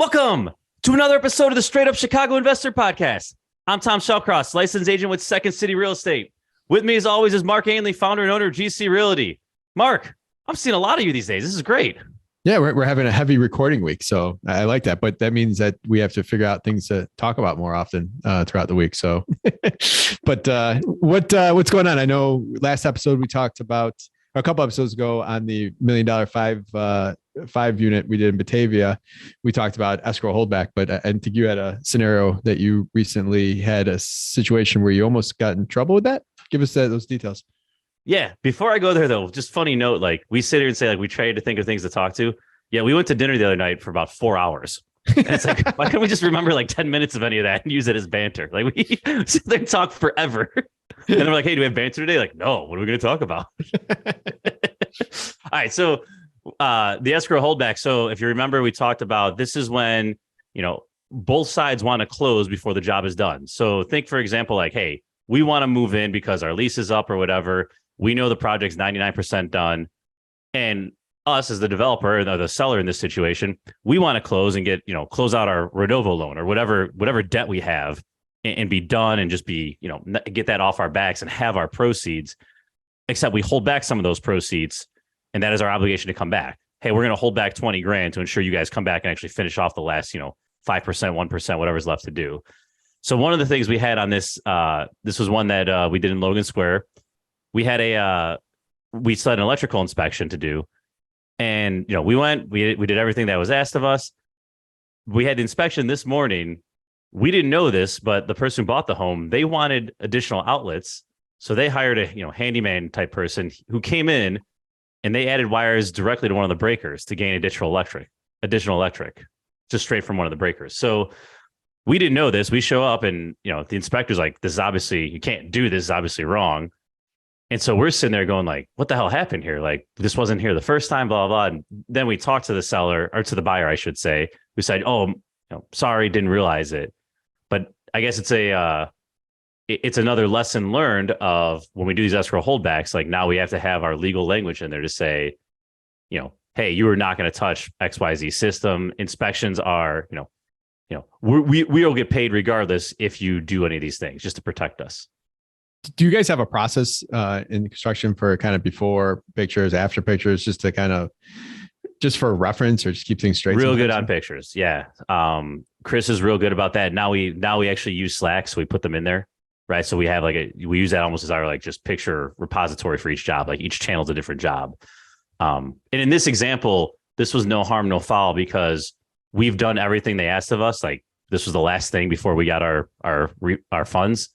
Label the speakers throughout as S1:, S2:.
S1: Welcome to another episode of the Straight Up Chicago Investor Podcast. I'm Tom Shellcross, licensed agent with Second City Real Estate. With me, as always, is Mark Ainley, founder and owner of GC Realty. Mark, I'm seeing a lot of you these days. This is great.
S2: Yeah, we're having a heavy recording week, so I like that. But that means that we have to figure out things to talk about more often throughout the week. So, but what's going on? I know last episode we talked about, a couple episodes ago, on the $1 million five unit we did in Batavia. We talked about escrow holdback, but I think you had a scenario that you recently had a situation where you almost got in trouble with that. Give us those details.
S1: Yeah. Before I go there, though, just funny note, like we sit here and say, like, we tried to think of things to talk to. Yeah. We went to dinner the other night for about 4 hours. And it's like, why can't we just remember like 10 minutes of any of that and use it as banter? Like we sit there and talk forever. And they're like, hey, do we have banter today? Like, no, what are we going to talk about? All right. So the escrow holdback. So if you remember, we talked about this is when, both sides want to close before the job is done. So think, for example, like, hey, we want to move in because our lease is up or whatever. We know the project's 99% done. And us as the developer, or the seller in this situation, we want to close and get, close out our Renovo loan or whatever debt we have and be done and just be, get that off our backs and have our proceeds, except we hold back some of those proceeds. And that is our obligation to come back. Hey, we're going to hold back 20 grand to ensure you guys come back and actually finish off the last, 5%, 1%, whatever's left to do. So one of the things we had on this, this was one that we did in Logan Square. We had we still had an electrical inspection to do. And, we did everything that was asked of us. We had the inspection this morning. We didn't know this, but the person who bought the home, they wanted additional outlets. So they hired a, handyman type person who came in and they added wires directly to one of the breakers to gain additional electric, just straight from one of the breakers. So we didn't know this. We show up and, the inspector's like, this is obviously, you can't do this, is obviously wrong. And so we're sitting there going like, what the hell happened here? Like, this wasn't here the first time, blah, blah, blah. And then we talked to the seller, or to the buyer, I should say. We said, oh, sorry, didn't realize it. But I guess it's another lesson learned of when we do these escrow holdbacks, like now we have to have our legal language in there to say, hey, you are not going to touch XYZ system. Inspections are, we'll get paid regardless if you do any of these things just to protect us.
S2: Do you guys have a process in construction for kind of before pictures, after pictures, just to kind of, just for reference or just keep things straight?
S1: Real good on pictures. Yeah. Chris is real good about that. Now we actually use Slack. So we put them in there, right? So we have we use that almost as our just picture repository for each job. Like each channel's a different job. And in this example, this was no harm, no foul because we've done everything they asked of us. Like this was the last thing before we got our funds.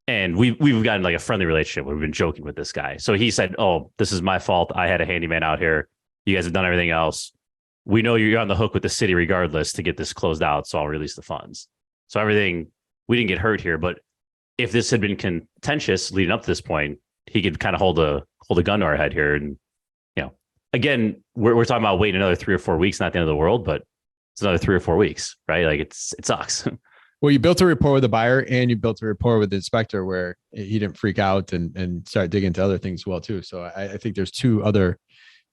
S1: And we've gotten like a friendly relationship where we've been joking with this guy. So he said, oh, this is my fault. I had a handyman out here. You guys have done everything else. We know you're on the hook with the city regardless to get this closed out. So I'll release the funds. So everything, we didn't get hurt here. But if this had been contentious leading up to this point, he could kind of hold a gun to our head here. And, again, we're talking about waiting another 3 or 4 weeks, not the end of the world, but it's another 3 or 4 weeks, right? Like it sucks.
S2: Well, you built a rapport with the buyer and you built a rapport with the inspector where he didn't freak out and start digging into other things as well, too. So I think there's 2 other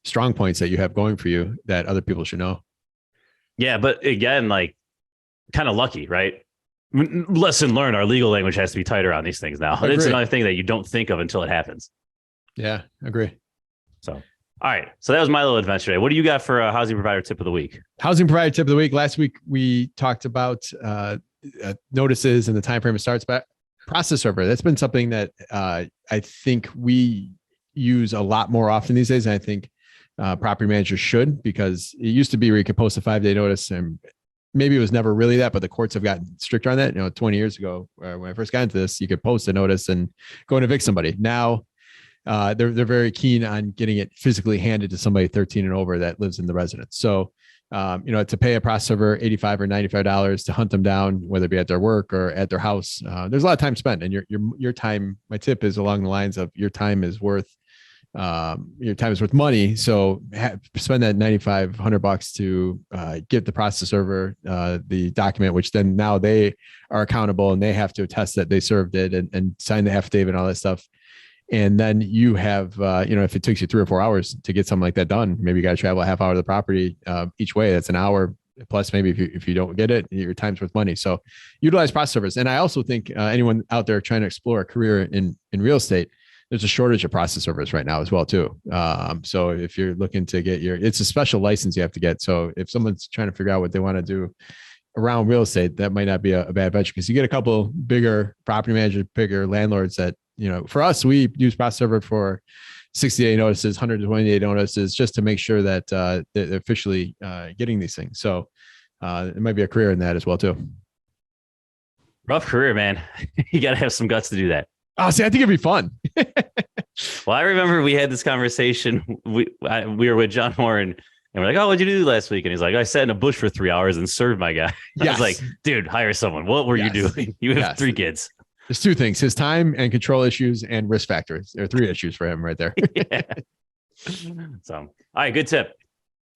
S2: strong points that you have going for you that other people should know.
S1: Yeah. But again, like kind of lucky, right? Lesson learned, our legal language has to be tighter on these things now. It's another thing that you don't think of until it happens.
S2: Yeah, agree.
S1: So, all right. So that was my little adventure today. What do you got for a housing provider tip of the week?
S2: Housing provider tip of the week. Last week, we talked about notices and the time frame it starts, but process server, that's been something that I think we use a lot more often these days. And I think property managers should, because it used to be where you could post a 5-day notice and maybe it was never really that, but the courts have gotten stricter on that. 20 years ago, when I first got into this, you could post a notice and go and evict somebody. Now they're very keen on getting it physically handed to somebody 13 and over that lives in the residence. So, to pay a process server $85 or $95 to hunt them down, whether it be at their work or at their house, there's a lot of time spent, and your time. My tip is along the lines of your time is worth money. So spend that $9,500 to give the process server the document, which then now they are accountable and they have to attest that they served it and sign the affidavit and all that stuff. And then you have, if it takes you 3 or 4 hours to get something like that done, maybe you got to travel a half hour to the property each way. That's an hour Plus, maybe if you don't get it, your time's worth money. So utilize process servers. And I also think anyone out there trying to explore a career in real estate, there's a shortage of process servers right now as well too. So if you're looking to get it's a special license you have to get. So if someone's trying to figure out what they want to do around real estate, that might not be a bad venture, because you get a couple bigger property managers, bigger landlords that, for us, we use process server for 60-day notices, 120-day notices, just to make sure that they're officially getting these things. So it might be a career in that as well too.
S1: Rough career, man. You got to have some guts to do that.
S2: Oh, see, I think it'd be fun.
S1: Well, I remember we had this conversation. We were with John Warren, and we're like, "Oh, what'd you do last week?" And he's like, "I sat in a bush for 3 hours and served my guy." I was like, "Dude, hire someone. What were you doing? You have 3 kids."
S2: There's 2 things: his time and control issues, and risk factors. There are 3 issues for him right there.
S1: Yeah. So, all right, good tip.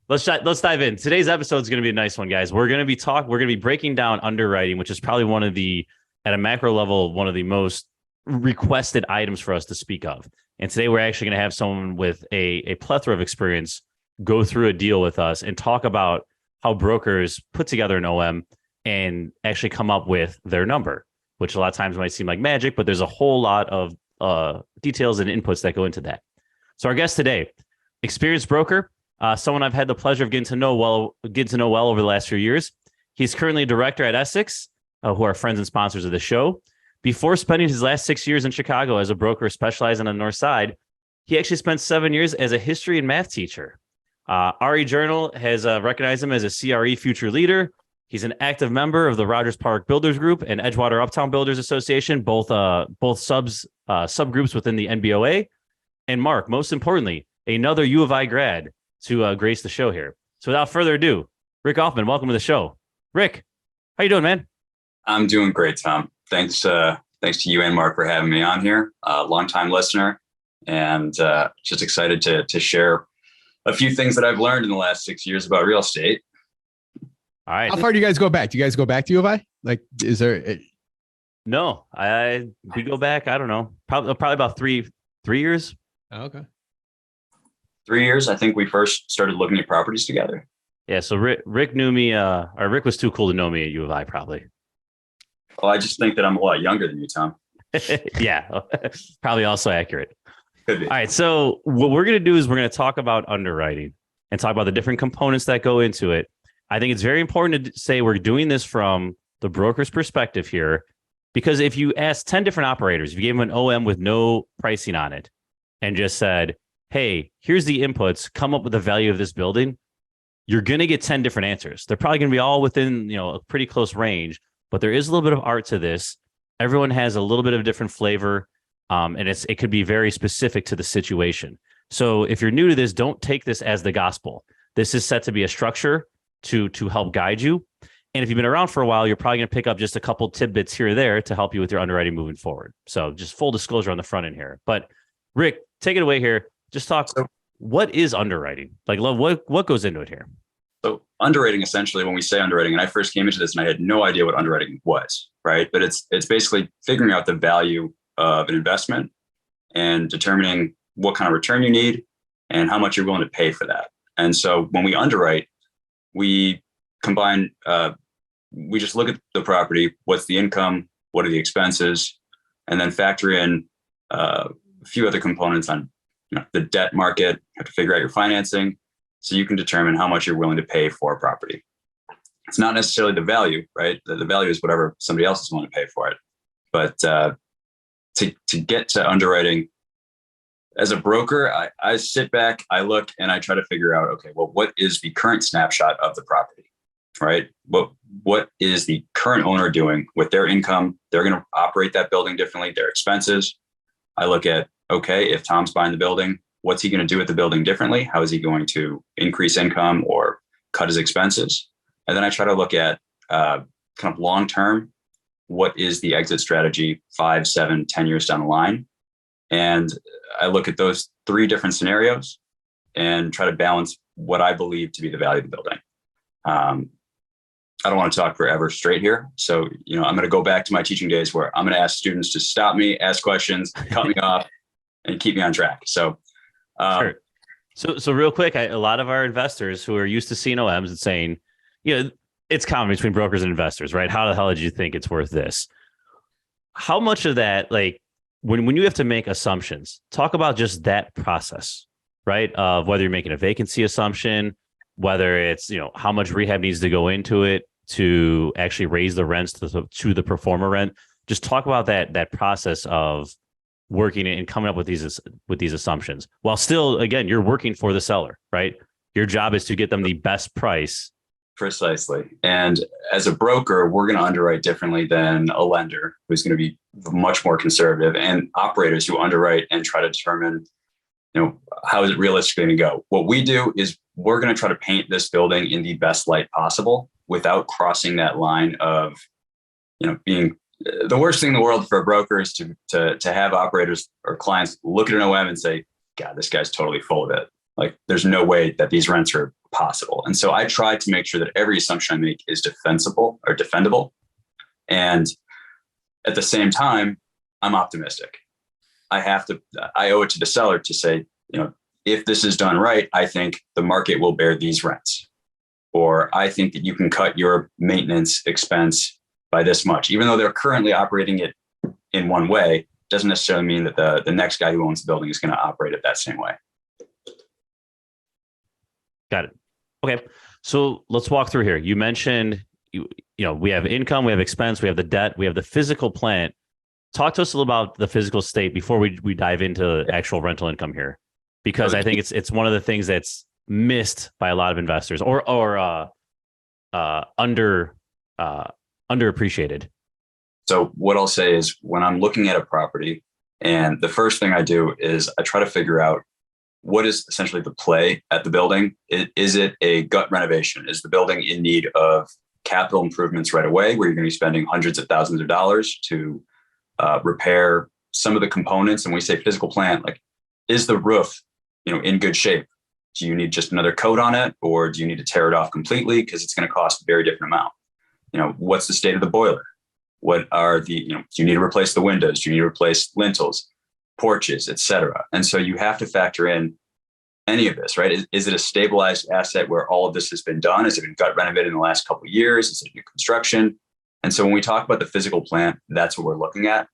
S1: Let's dive in. Today's episode is going to be a nice one, guys. We're going to be breaking down underwriting, which is probably at a macro level, one of the most requested items for us to speak of. And today we're actually going to have someone with a plethora of experience go through a deal with us and talk about how brokers put together an OM and actually come up with their number, which a lot of times might seem like magic, but there's a whole lot of details and inputs that go into that. So our guest today, experienced broker, someone I've had the pleasure of getting to know well over the last few years. He's currently a director at Essex, who are friends and sponsors of the show. Before spending his last 6 years in Chicago as a broker specializing on the North Side, he actually spent 7 years as a history and math teacher. RE Journal has recognized him as a CRE future leader. He's an active member of the Rogers Park Builders Group and Edgewater Uptown Builders Association, both subgroups within the NBOA. And Mark, most importantly, another U of I grad to grace the show here. So without further ado, Rick Ofman, welcome to the show. Rick, how you doing, man?
S3: I'm doing great, Tom. Thanks to you and Mark for having me on here. Longtime listener, and just excited to share a few things that I've learned in the last 6 years about real estate.
S1: All right.
S2: How far do you guys go back? Do you guys go back to U of I? Like, is there?
S1: No, we go back. I don't know. Probably about three years.
S2: Oh, okay.
S3: 3 years. I think we first started looking at properties together.
S1: Yeah. So Rick knew me. Or Rick was too cool to know me at U of I, probably.
S3: Well, I just think that I'm a lot younger than you, Tom.
S1: Yeah, probably also accurate.
S3: Could be.
S1: All right. So what we're going to do is we're going to talk about underwriting and talk about the different components that go into it. I think it's very important to say we're doing this from the broker's perspective here, because if you ask 10 different operators, if you gave them an OM with no pricing on it and just said, hey, here's the inputs, come up with the value of this building, you're going to get 10 different answers. They're probably going to be all within, a pretty close range, but there is a little bit of art to this. Everyone has a little bit of different flavor, and it could be very specific to the situation. So if you're new to this, don't take this as the gospel. This is set to be a structure to help guide you. And if you've been around for a while, you're probably going to pick up just a couple tidbits here or there to help you with your underwriting moving forward. So just full disclosure on the front end here. But Rick, take it away here. Just talk. What is underwriting? Like, what goes into it here?
S3: So underwriting, essentially, when we say underwriting, and I first came into this and I had no idea what underwriting was, right? But it's basically figuring out the value of an investment and determining what kind of return you need and how much you're willing to pay for that. And so when we underwrite, we combine, we just look at the property, what's the income, what are the expenses, and then factor in a few other components on the debt market. You have to figure out your financing so you can determine how much you're willing to pay for a property. It's not necessarily the value, right? The value is whatever somebody else is willing to pay for it. But to get to underwriting, as a broker, I sit back, I look, and I try to figure out, okay, well, what is the current snapshot of the property, right? What is the current owner doing with their income? They're going to operate that building differently, their expenses. I look at, okay, if Tom's buying the building, what's he going to do with the building differently? How is he going to increase income or cut his expenses? And then I try to look at kind of long-term, what is the exit strategy 5, 7, 10 years down the line? And I look at those 3 different scenarios and try to balance what I believe to be the value of the building. I don't want to talk forever straight here. So, I'm going to go back to my teaching days where I'm going to ask students to stop me, ask questions, cut me off, and keep me on track. So,
S1: sure. So real quick, a lot of our investors who are used to seeing OMs and saying, it's common between brokers and investors, right? How the hell did you think it's worth this? How much of that, like when you have to make assumptions, talk about just that process, right? Of whether you're making a vacancy assumption, whether it's, how much rehab needs to go into it to actually raise the rents to the performer rent. Just talk about that process of working and coming up with these assumptions while still, again, you're working for the seller, right? Your job is to get them the best price.
S3: Precisely. And as a broker, we're going to underwrite differently than a lender who's going to be much more conservative, and operators who underwrite and try to determine, how is it realistically going to go? What we do is we're going to try to paint this building in the best light possible without crossing that line of, being the worst thing in the world for a broker is to have operators or clients look at an OM and say, God, this guy's totally full of it. Like, there's no way that these rents are possible. And so I try to make sure that every assumption I make is defensible or defendable. And at the same time, I'm optimistic. I owe it to the seller to say, if this is done right, I think the market will bear these rents. Or I think that you can cut your maintenance expense by this much. Even though they're currently operating it in one way, doesn't necessarily mean that the next guy who owns the building is going to operate it that same way.
S1: Got it. Okay. So let's walk through here. You mentioned, we have income, we have expense, we have the debt, we have the physical plant. Talk to us a little about the physical state before we dive into actual rental income here, because I think it's one of the things that's missed by a lot of investors or underappreciated.
S3: So what I'll say is, when I'm looking at a property, and the first thing I do is I try to figure out what is essentially the play at the building. Is it a gut renovation? Is the building in need of capital improvements right away, where you're going to be spending hundreds of thousands of dollars to repair some of the components? And we say physical plant, like, is the roof, in good shape? Do you need just another coat on it, or do you need to tear it off completely? Because it's going to cost a very different amount. What's the state of the boiler? What are do you need to replace the windows? Do you need to replace lintels, porches, etc.? And so you have to factor in any of this, right? Is it a stabilized asset where all of this has been done? Has it been gut renovated in the last couple of years? Is it new construction? And so when we talk about the physical plant, that's what we're looking at.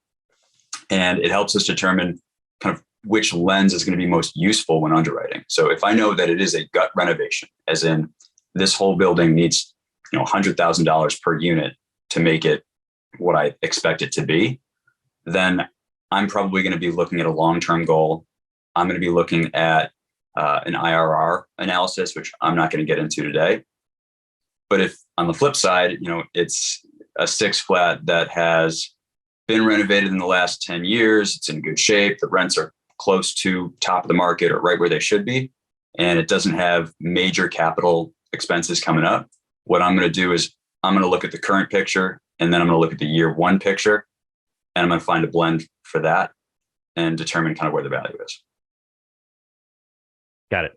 S3: And it helps us determine kind of which lens is going to be most useful when underwriting. So if I know that it is a gut renovation, as in this whole building needs, $100,000 per unit to make it what I expect it to be, then I'm probably going to be looking at a long-term goal. I'm going to be looking at an IRR analysis, which I'm not going to get into today. But if on the flip side, it's a 6 flat that has been renovated in the last 10 years, it's in good shape, the rents are close to top of the market or right where they should be, and it doesn't have major capital expenses coming up, what I'm going to do is I'm going to look at the current picture, and then I'm going to look at the year one picture, and I'm going to find a blend for that and determine kind of where the value is.
S1: Got it.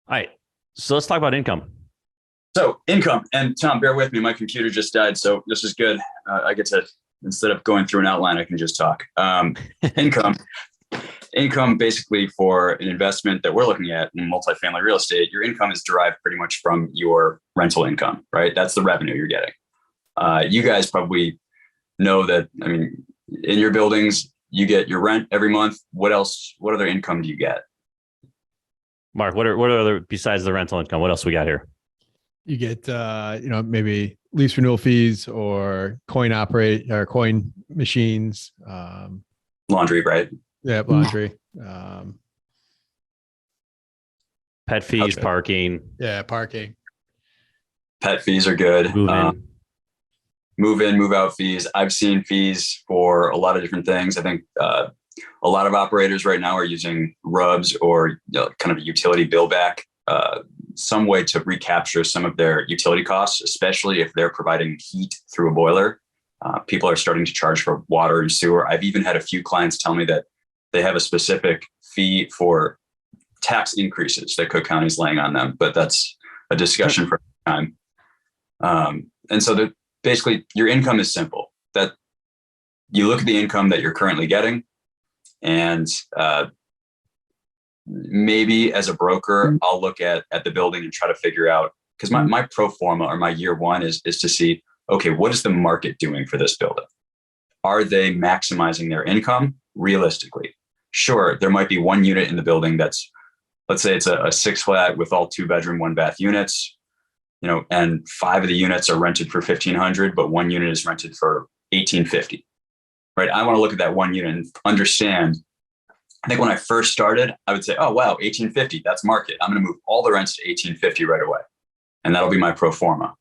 S1: All right. So let's talk about income.
S3: So income, and Tom, bear with me. My computer just died. So this is good. I get to, instead of going through an outline, I can just talk. Income basically for an investment that we're looking at in multifamily real estate, your income is derived pretty much from your rental income, right? That's the revenue you're getting. You guys probably know that, in your buildings, you get your rent every month. What else? What other income do you get?
S1: Mark, what are other, besides the rental income, what else we got here?
S2: You get, maybe lease renewal fees or coin machines.
S3: Laundry, right?
S2: Yeah, laundry.
S1: Pet fees, parking.
S2: Yeah, parking.
S3: Pet fees are good. Move in, move out fees. I've seen fees for a lot of different things. I think a lot of operators right now are using RUBS or kind of a utility bill back, some way to recapture some of their utility costs, especially if they're providing heat through a boiler. People are starting to charge for water and sewer. I've even had a few clients tell me that they have a specific fee for tax increases that Cook County is laying on them, but that's a discussion for time. And so basically your income is simple, that you look at the income that you're currently getting, and maybe as a broker, I'll look at the building and try to figure out because my pro forma or my year one is to see, okay, what is the market doing for this building? Are they maximizing their income realistically? Sure, there might be one unit in the building that's, let's say it's a 6 flat with all 2-bedroom, 1-bath units, and 5 of the units are rented for $1,500, but one unit is rented for $1,850, right? I want to look at that one unit and understand. I think when I first started, I would say, oh, wow, $1,850, that's market. I'm going to move all the rents to $1,850 right away. And that'll be my pro forma.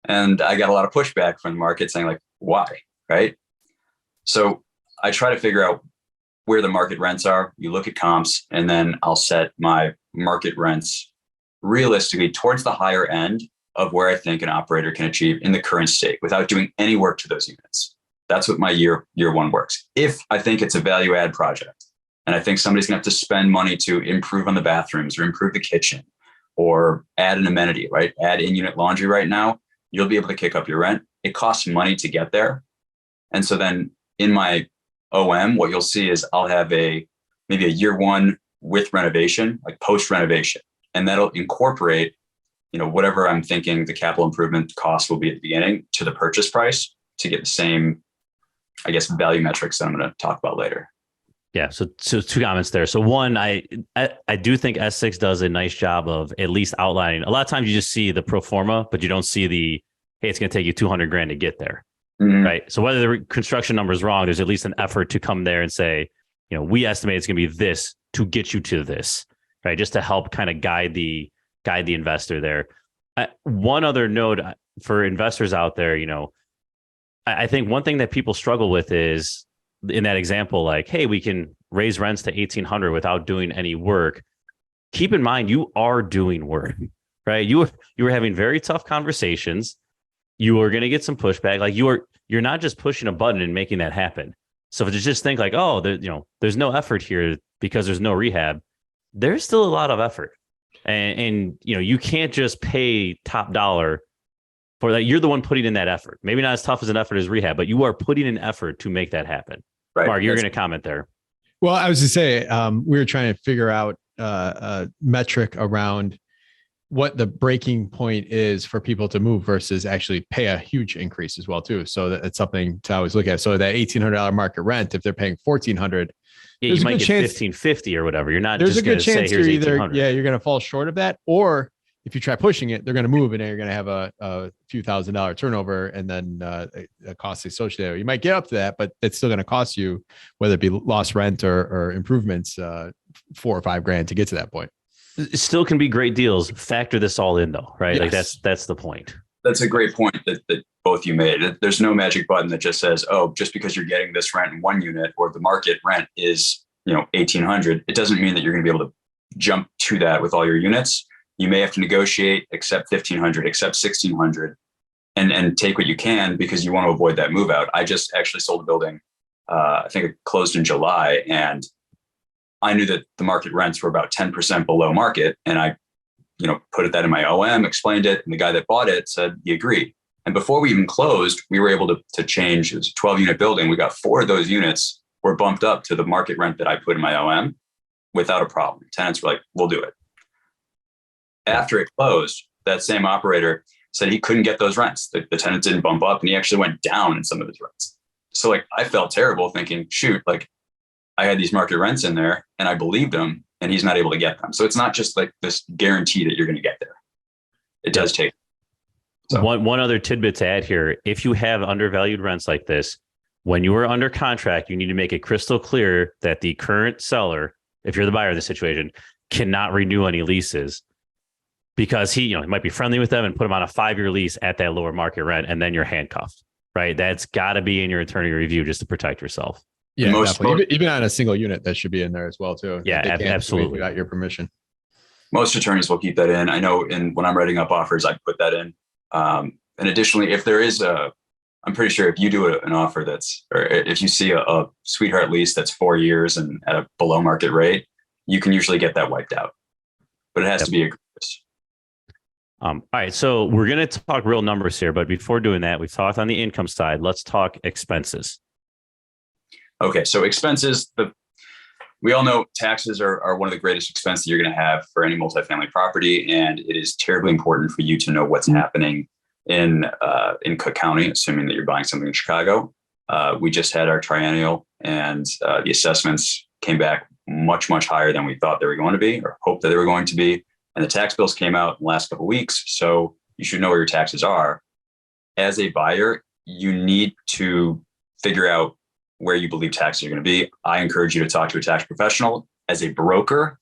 S3: And I got a lot of pushback from the market saying like, why, right? So I try to figure out where the market rents are. You look at comps, and then I'll set my market rents realistically towards the higher end of where I think an operator can achieve in the current state without doing any work to those units. That's what my year one works. If I think it's a value add project and I think somebody's gonna have to spend money to improve on the bathrooms or improve the kitchen or add an amenity, right? Add in-unit laundry right now, you'll be able to kick up your rent. It costs money to get there. And so then in my OM, what you'll see is I'll have maybe a year one with renovation, like post renovation, and that'll incorporate, whatever I'm thinking the capital improvement cost will be at the beginning to the purchase price to get the same, I guess, value metrics that I'm going to talk about later.
S1: Yeah. So 2 comments there. So one, I do think Essex does a nice job of at least outlining. A lot of times you just see the pro forma, but you don't see hey, it's going to take you $200,000 to get there. Mm-hmm. Right. So whether the construction number is wrong, there's at least an effort to come there and say, we estimate it's going to be this to get you to this, right? Just to help kind of guide the investor there. One other note for investors out there, I think one thing that people struggle with is in that example, like, hey, we can raise rents to $1,800 without doing any work. Keep in mind, you are doing work, right? You were having very tough conversations. You are going to get some pushback. Like you're not just pushing a button and making that happen. So to just think like, oh, there's no effort here because there's no rehab. There's still a lot of effort, and you can't just pay top dollar for that. You're the one putting in that effort. Maybe not as tough as an effort as rehab, but you are putting in effort to make that happen. Right. Mark, you're going to comment there.
S2: Well, I was to say we were trying to figure out a metric around what the breaking point is for people to move versus actually pay a huge increase as well too. So that's something to always look at. So that $1,800 market rent, if they're paying $1,400,
S1: yeah, you might get $1,550 or whatever. You're not.
S2: There's
S1: just
S2: a good chance
S1: say,
S2: you're either you're going to fall short of that, or if you try pushing it, they're going to move and then you're going to have a few $1,000s turnover and then a cost associated. You might get up to that, but it's still going to cost you, whether it be lost rent or improvements, $4 or $5 to get to that point.
S1: It still can be great deals. Factor this all in though, right? Yes. Like that's the point.
S3: That's a great point that both you made. There's no magic button that just says, oh, just because you're getting this rent in one unit or the market rent is, $1,800, it doesn't mean that you're going to be able to jump to that with all your units. You may have to negotiate, accept $1,500, accept $1,600, and take what you can because you want to avoid that move out. I just actually sold a building. I think it closed in July, and I knew that the market rents were about 10% below market. And I, put that in my OM, explained it. And the guy that bought it said he agreed. And before we even closed, we were able to change. It was a 12-unit building. We got 4 of those units were bumped up to the market rent that I put in my OM without a problem. Tenants were like, we'll do it. After it closed, that same operator said he couldn't get those rents. The tenants didn't bump up, and he actually went down in some of his rents. So like, I felt terrible thinking, shoot, like I had these market rents in there and I believed him and he's not able to get them. So it's not just like this guarantee that you're going to get there. It does take. So.
S1: One other tidbit to add here. If you have undervalued rents like this, when you are under contract, you need to make it crystal clear that the current seller, if you're the buyer of the situation, cannot renew any leases because he might be friendly with them and put them on a 5-year lease at that lower market rent. And then you're handcuffed, right? That's got to be in your attorney review just to protect yourself.
S2: Yeah, even on a single unit, that should be in there as well too.
S1: Yeah, absolutely.
S2: Without your permission.
S3: Most attorneys will keep that in. I know when I'm writing up offers, I put that in. And additionally, if there is I'm pretty sure if you do an offer or if you see a sweetheart lease that's 4 years and at a below market rate, you can usually get that wiped out. But it has to be agreed.
S1: All right, so we're going to talk real numbers here, but before doing that, we've talked on the income side. Let's talk expenses.
S3: Okay, so expenses, we all know taxes are one of the greatest expenses you're going to have for any multifamily property. And it is terribly important for you to know what's happening in Cook County, assuming that you're buying something in Chicago. We just had our triennial, and the assessments came back much, much higher than we thought they were going to be, or hoped that they were going to be. And the tax bills came out in the last couple of weeks. So you should know where your taxes are. As a buyer, you need to figure out where you believe taxes are going to be. I encourage you to talk to a tax professional. As a broker,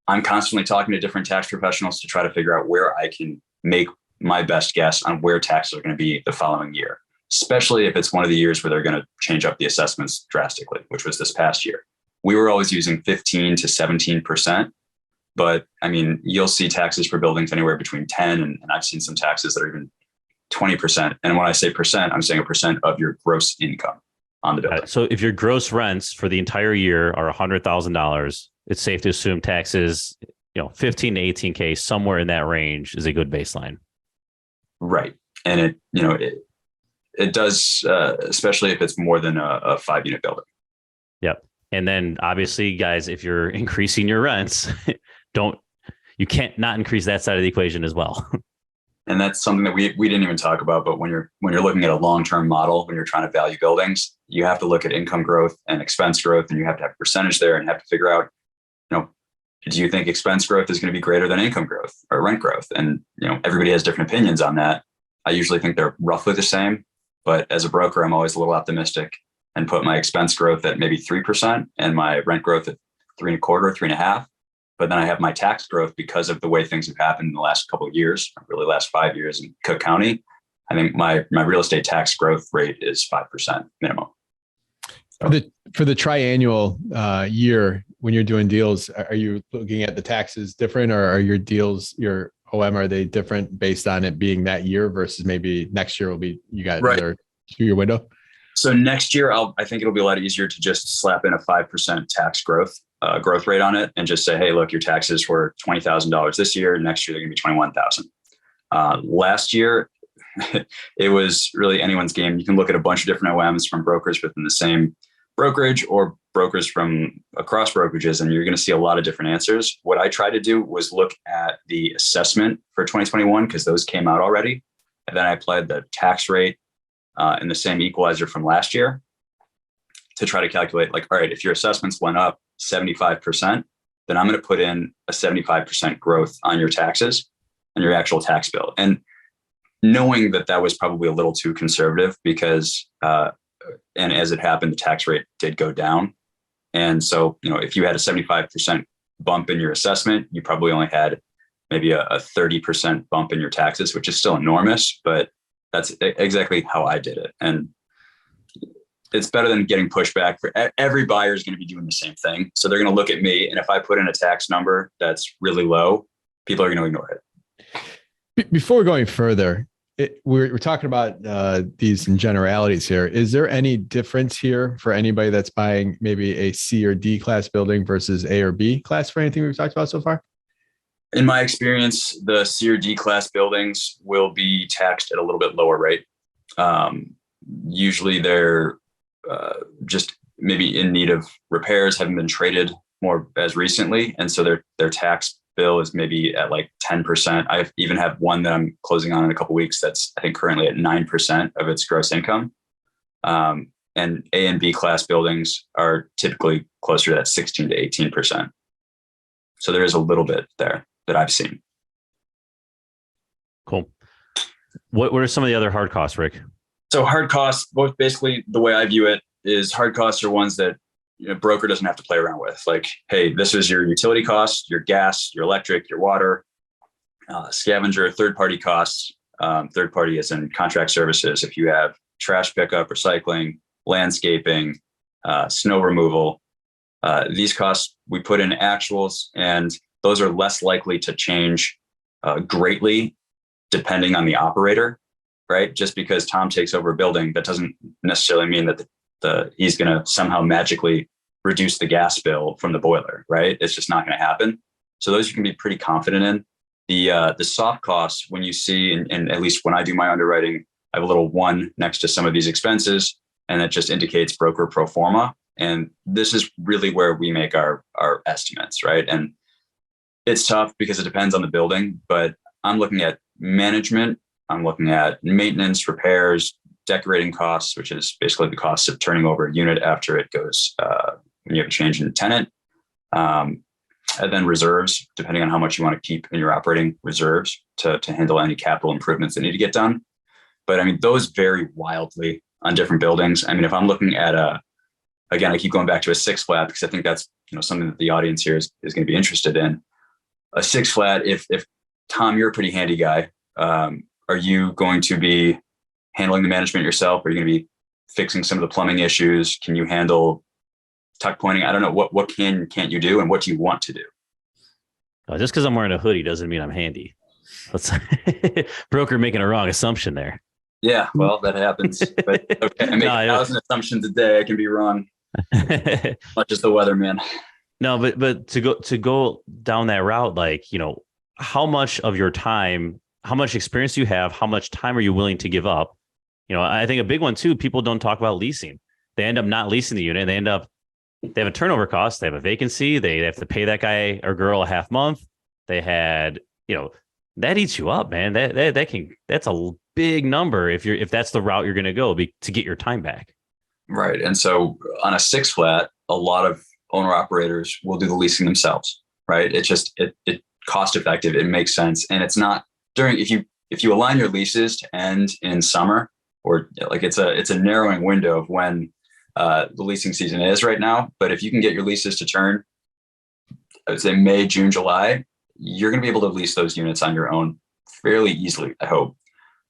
S3: I'm constantly talking to different tax professionals to try to figure out where I can make my best guess on where taxes are going to be the following year, especially if it's one of the years where they're going to change up the assessments drastically, which was this past year. We were always using 15 to 17%, but I mean, you'll see taxes for buildings anywhere between 10 and I've seen some taxes that are even 20%. And when I say percent, I'm saying a percent of your gross income on the building.
S1: So if your gross rents for the entire year are $100,000, it's safe to assume taxes, 15 to 18K, somewhere in that range is a good baseline.
S3: Right. And it does, especially if it's more than a 5-unit building.
S1: Yep. And then obviously, guys, if you're increasing your rents, you can't not increase that side of the equation as well.
S3: And that's something that we didn't even talk about. But when you're looking at a long-term model, when you're trying to value buildings, you have to look at income growth and expense growth, and you have to have a percentage there, and have to figure out, do you think expense growth is going to be greater than income growth or rent growth? And everybody has different opinions on that. I usually think they're roughly the same, but as a broker, I'm always a little optimistic and put my expense growth at maybe 3% and my rent growth at 3.25, 3.5. But then I have my tax growth because of the way things have happened in the last couple of years, really last 5 years in Cook County. I think my real estate tax growth rate is 5% minimum. So,
S2: for the triennial year, when you're doing deals, are you looking at the taxes different, or are your deals, your OM, are they different based on it being that year versus maybe next year will be, you got another 2-year window?
S3: So next year, I think it'll be a lot easier to just slap in a 5% tax growth rate on it and just say, hey, look, your taxes were $20,000 this year. Next year, they're going to be $21,000. Last year, it was really anyone's game. You can look at a bunch of different OMs from brokers within the same brokerage or brokers from across brokerages, and you're going to see a lot of different answers. What I tried to do was look at the assessment for 2021 because those came out already. And then I applied the tax rate and the same equalizer from last year to try to calculate, like, all right, if your assessments went up 75%, then I'm going to put in a 75% growth on your taxes and your actual tax bill. And knowing that was probably a little too conservative because, and as it happened, the tax rate did go down. And so, if you had a 75% bump in your assessment, you probably only had maybe a 30% bump in your taxes, which is still enormous, but that's exactly how I did it. And it's better than getting pushback. For every buyer is going to be doing the same thing. So they're going to look at me. And if I put in a tax number that's really low, people are going to ignore it.
S2: Before going further, we're talking about these in generalities here. Is there any difference here for anybody that's buying maybe a C or D class building versus A or B class for anything we've talked about so far?
S3: In my experience, the C or D class buildings will be taxed at a little bit lower rate. Usually they're just maybe in need of repairs, haven't been traded more as recently. And so their tax bill is maybe at like 10%. I even have one that I'm closing on in a couple of weeks that's, I think, currently at 9% of its gross income. And A and B class buildings are typically closer to that 16 to 18%. So there is a little bit there that I've seen.
S1: Cool. What are some of the other hard costs, Rick?
S3: So hard costs, both basically the way I view it is hard costs are ones that broker doesn't have to play around with. Like, hey, this is your utility costs, your gas, your electric, your water, scavenger, third-party costs. Third-party is in contract services. If you have trash pickup, recycling, landscaping, snow removal, these costs we put in actuals, and those are less likely to change greatly depending on the operator, right? Just because Tom takes over a building, that doesn't necessarily mean that he's going to somehow magically reduce the gas bill from the boiler, right? It's just not going to happen. So those you can be pretty confident in. The soft costs, when you see, and at least when I do my underwriting, I have a little 1 next to some of these expenses, and that just indicates broker pro forma. And this is really where we make our estimates, right? And it's tough because it depends on the building, but I'm looking at management, I'm looking at maintenance, repairs, decorating costs, which is basically the cost of turning over a unit after it goes, when you have a change in tenant. And then reserves, depending on how much you want to keep in your operating reserves to handle any capital improvements that need to get done. But I mean, those vary wildly on different buildings. I mean, if I'm looking at again, I keep going back to a 6 flat because I think that's, something that the audience here is going to be interested in. A 6 flat, if Tom, you're a pretty handy guy, are you going to be handling the management yourself? Are you going to be fixing some of the plumbing issues? Can you handle tuck pointing? I don't know. What can't you do, and what do you want to do?
S1: Just because I'm wearing a hoodie doesn't mean I'm handy. Let's broker making a wrong assumption there.
S3: Yeah, well, that happens. But okay, I make 1,000 assumptions a day. I can be wrong. Not just the weatherman.
S1: No, but to go down that route, like, how much of your time, how much experience you have, how much time are you willing to give up? I think a big one too, people don't talk about leasing. They end up not leasing the unit. They have a turnover cost. They have a vacancy. They have to pay that guy or girl a half month. They had, that eats you up, man. That's a big number if that's the route you're going to go to get your time back.
S3: Right. And so on a 6 flat, a lot of owner operators will do the leasing themselves, right? It's just, it cost effective. It makes sense. And it's not if you align your leases to end in summer, or like it's a narrowing window of when the leasing season is right now. But if you can get your leases to turn, I would say May, June, July, you're going to be able to lease those units on your own fairly easily, I hope,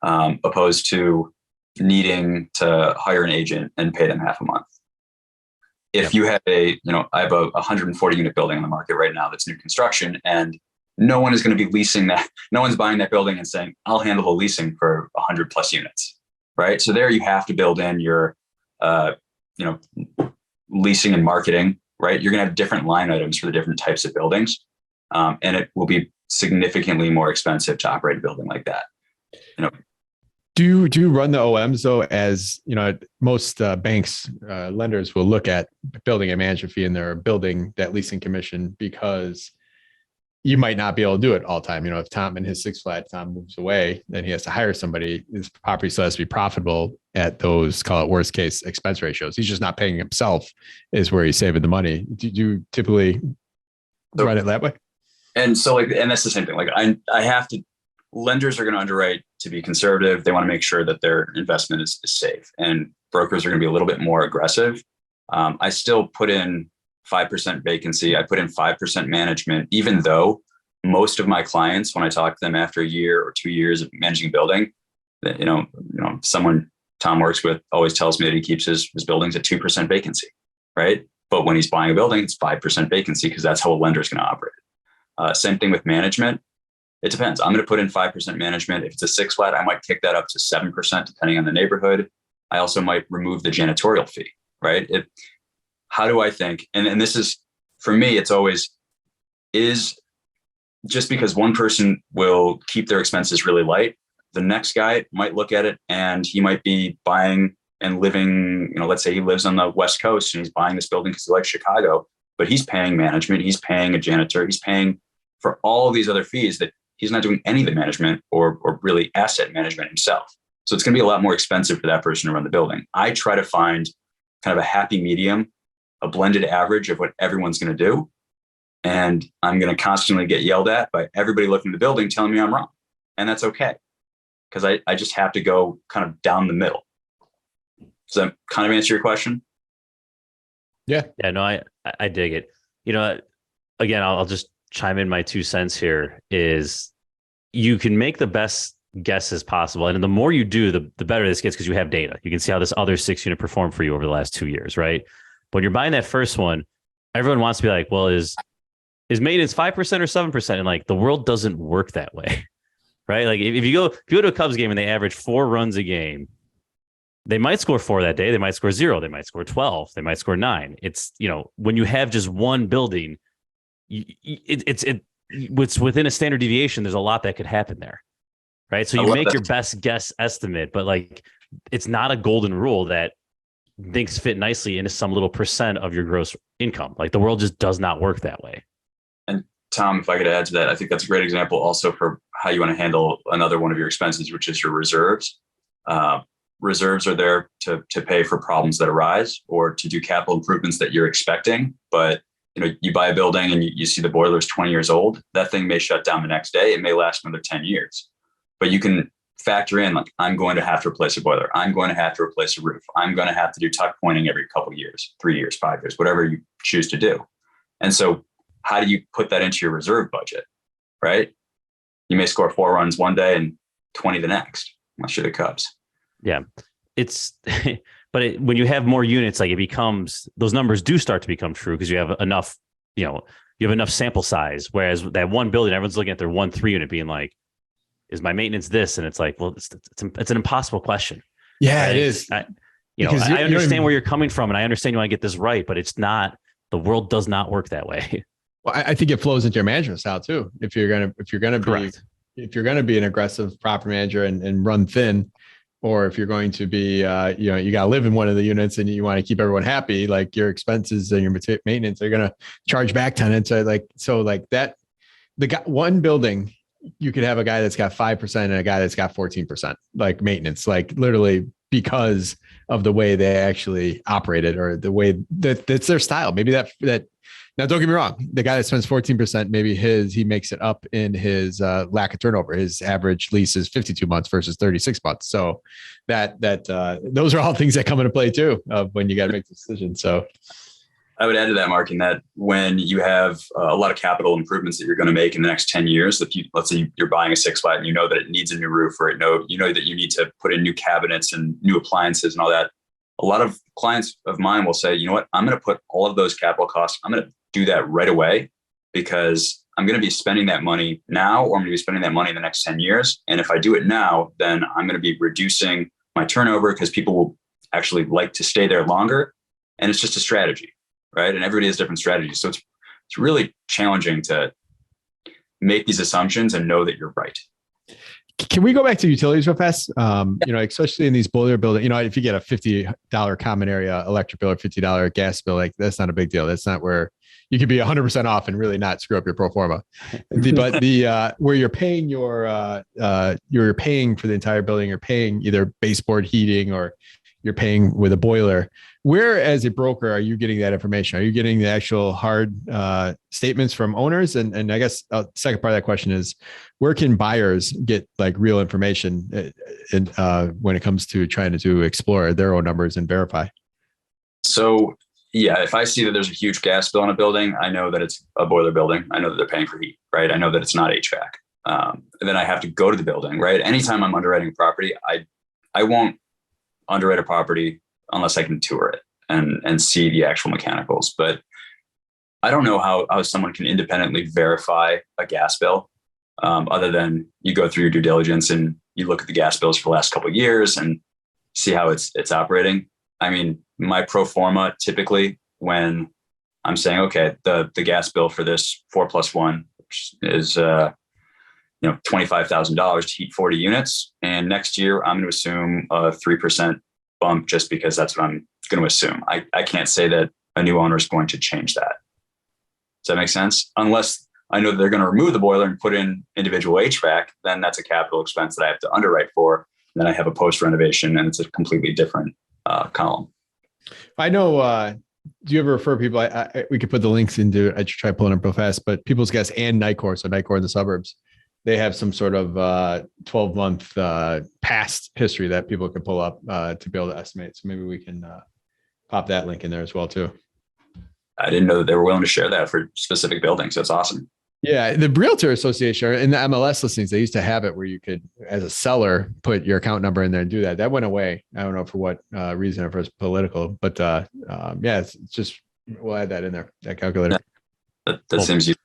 S3: opposed to needing to hire an agent and pay them half a month. If you have I have a 140 unit building on the market right now that's new construction, and no one is going to be leasing that. No one's buying that building and saying, I'll handle the leasing for 100 plus units, right? So there you have to build in your, leasing and marketing, right? You're going to have different line items for the different types of buildings. And it will be significantly more expensive to operate a building like that.
S2: Do you run the OMs though? As most banks, lenders will look at building a management fee in their building, that leasing commission, because you might not be able to do it all the time. If Tom in his 6 flat, Tom moves away, then he has to hire somebody. His property still has to be profitable at those, call it worst case expense ratios. He's just not paying himself, is where he's saving the money. Do you typically run it that way?
S3: And so and that's the same thing. Like I have to, lenders are going to underwrite to be conservative. They want to make sure that their investment is safe, and brokers are going to be a little bit more aggressive. I still put in 5% vacancy. I put in 5% management, even though most of my clients, when I talk to them after a year or 2 years of managing a building, that, someone Tom works with always tells me that he keeps his buildings at 2% vacancy, right? But when he's buying a building, it's 5% vacancy because that's how a lender is going to operate. Same thing with management. It depends. I'm going to put in 5% management. If it's a 6 flat, I might kick that up to 7%, depending on the neighborhood. I also might remove the janitorial fee, right? How do I think? And this is, for me, it's always, is just because one person will keep their expenses really light, the next guy might look at it and he might be buying and living, let's say he lives on the West Coast and he's buying this building because he likes Chicago, but he's paying management, he's paying a janitor, he's paying for all of these other fees that he's not doing any of the management or really asset management himself. So it's going to be a lot more expensive for that person to run the building. I try to find kind of a happy medium, a blended average of what everyone's going to do. And I'm going to constantly get yelled at by everybody looking at the building telling me I'm wrong. And that's okay, because I just have to go kind of down the middle. Does that kind of answer your question?
S2: Yeah.
S1: Yeah, no, I dig it. Again, I'll just chime in my 2 cents here is you can make the best guesses possible. And the more you do, the better this gets, because you have data. You can see how this other 6 unit performed for you over the last 2 years, right? But when you're buying that first one, everyone wants to be like, well, is maintenance 5% or 7%? And like, the world doesn't work that way, right? Like if you go to a Cubs game and they average 4 runs a game, they might score 4 that day. They might score 0. They might score 12. They might score 9. It's, when you have just one building, it's within a standard deviation. There's a lot that could happen there, right? So you make your best guess estimate, but like, it's not a golden rule that things fit nicely into some little percent of your gross income. Like the world just does not work that way.
S3: And Tom, if I could add to that, I think that's a great example also for how you want to handle another one of your expenses, which is your reserves. Reserves are there to pay for problems that arise or to do capital improvements that you're expecting. But you buy a building and you see the boiler is 20 years old. That thing may shut down the next day. It may last another 10 years. But you can factor in, like, I'm going to have to replace a boiler. I'm going to have to replace a roof. I'm going to have to do tuck pointing every couple of years, 3 years, 5 years, whatever you choose to do. And so how do you put that into your reserve budget, right? You may score 4 runs one day and 20 the next, unless you're the Cubs.
S1: Yeah, when you have more units, like it becomes, those numbers do start to become true because you have enough, you have enough sample size. Whereas that one building, everyone's looking at their 1-3 unit being like, is my maintenance this? And it's like, well, it's an impossible question.
S2: Yeah,
S1: right?
S2: it is.
S1: I understand where you're coming from, and I understand you want to get this right, but it's not. The world does not work that way.
S2: Well, I think it flows into your management style too. If you're gonna be an aggressive property manager and run thin, or if you're going to be, you got to live in one of the units and you want to keep everyone happy, like your expenses and your maintenance are going to charge back tenants. That one building, you could have a guy that's got 5% and a guy that's got 14%, like maintenance, like literally because of the way they actually operated or the way that's their style. Maybe that now, don't get me wrong. The guy that spends 14%, maybe he makes it up in his lack of turnover. His average lease is 52 months versus 36 months. So those are all things that come into play too when you got to make the decision. So
S3: I would add to that, Mark, in that when you have a lot of capital improvements that you're going to make in the next 10 years, let's say you're buying a 6-flat and you know that it needs a new roof, or you know that you need to put in new cabinets and new appliances and all that. A lot of clients of mine will say, you know what, I'm going to put all of those capital costs, I'm going to do that right away because I'm going to be spending that money now, or I'm going to be spending that money in the next 10 years. And if I do it now, then I'm going to be reducing my turnover because people will actually like to stay there longer. And it's just a strategy, right? And everybody has different strategies. So it's really challenging to make these assumptions and know that you're right.
S2: Can we go back to utilities real fast? Especially in these boiler buildings, if you get a $50 common area electric bill or $50 gas bill, like that's not a big deal. That's not where you could be 100% off and really not screw up your pro forma. But where you're paying you're paying for the entire building, you're paying either baseboard heating or you're paying with a boiler. Where, as a broker, are you getting that information? Are you getting the actual hard statements from owners? And I guess the second part of that question is, where can buyers get like real information when it comes to trying to explore their own numbers and verify?
S3: So, yeah, if I see that there's a huge gas bill in a building, I know that it's a boiler building. I know that they're paying for heat, right? I know that it's not HVAC. And then I have to go to the building, right? Anytime I'm underwriting a property, I won't underwrite a property unless I can tour it and see the actual mechanicals. But I don't know how someone can independently verify a gas bill other than you go through your due diligence and you look at the gas bills for the last couple of years and see how it's operating. I mean, my pro forma typically when I'm saying, okay, the gas bill for this 4+1, which is $25,000 to heat 40 units. And next year I'm going to assume a 3% bump just because that's what I'm going to assume. I can't say that a new owner is going to change that. Does that make sense? Unless I know that they're going to remove the boiler and put in individual HVAC, then that's a capital expense that I have to underwrite for. And then I have a post renovation and it's a completely different column.
S2: I know. Do you ever refer people? We could put the links into. I try pulling up real fast, but People's Gas and Nicor, so Nicor in the suburbs, they have some sort of 12-month past history that people can pull up to be able to estimate. So maybe we can pop that link in there as well too.
S3: I didn't know that they were willing to share that for specific buildings. That's awesome.
S2: Yeah, the Realtor Association in the MLS listings, they used to have it where you could, as a seller, put your account number in there and do that. That went away. I don't know for what reason, if it's political, but it's just, we'll add that in there, that calculator.
S3: Yeah, that seems useful.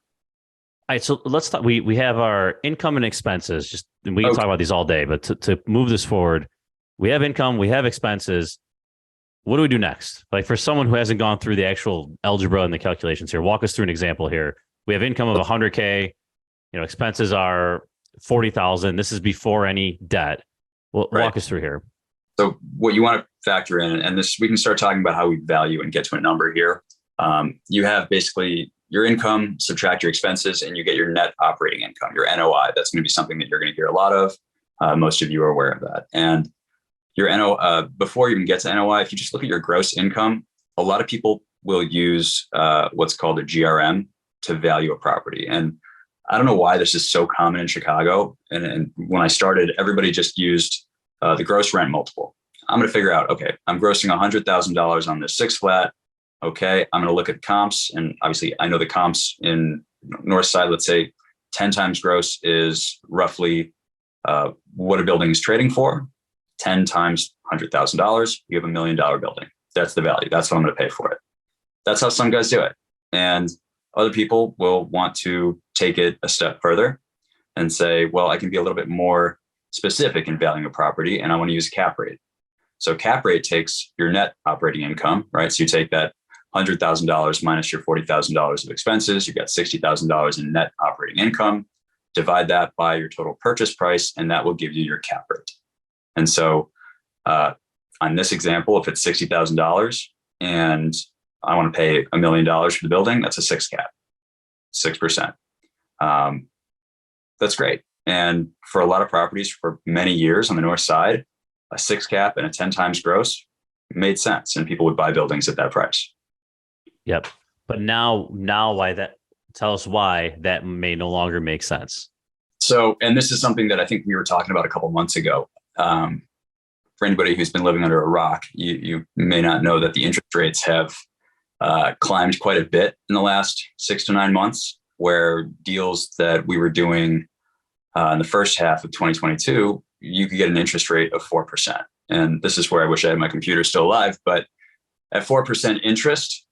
S1: All right, so let's talk. We have our income and expenses. We can talk about these all day, but to move this forward, we have income, we have expenses. What do we do next? Like for someone who hasn't gone through the actual algebra and the calculations here, walk us through an example here. We have income of 100K, expenses are 40,000. This is before any debt. Well,
S3: right.
S1: Walk us through here.
S3: So what you want to factor in, and this, we can start talking about how we value and get to a number here. You have basically your income, subtract your expenses, and you get your net operating income, your NOI. That's going to be something that you're going to hear a lot of. Most of you are aware of that. And your NOI, before you even get to NOI, if you just look at your gross income, a lot of people will use what's called a GRM to value a property. And I don't know why this is so common in Chicago. And when I started, everybody just used the gross rent multiple. I'm going to figure out, okay, I'm grossing $100,000 on this 6 flat. Okay, I'm going to look at comps. And obviously, I know the comps in North Side, let's say 10 times gross is roughly what a building is trading for. 10 times $100,000, you have $1 million building. That's the value. That's what I'm going to pay for it. That's how some guys do it. And other people will want to take it a step further and say, well, I can be a little bit more specific in valuing a property, and I want to use cap rate. So cap rate takes your net operating income, right? So you take that $100,000 minus your $40,000 of expenses, you've got $60,000 in net operating income, divide that by your total purchase price, and that will give you your cap rate. And so on this example, if it's $60,000 and I want to pay $1 million for the building, that's a 6 cap, 6%. That's great. And for a lot of properties for many years on the North Side, a 6 cap and a 10 times gross made sense, and people would buy buildings at that price.
S1: Yep. But now why that, tell us why that may no longer make sense.
S3: So, and this is something that I think we were talking about a couple months ago. For anybody who's been living under a rock, you may not know that the interest rates have climbed quite a bit in the last 6 to 9 months, where deals that we were doing in the first half of 2022, you could get an interest rate of 4%. And this is where I wish I had my computer still alive, but at 4% interest,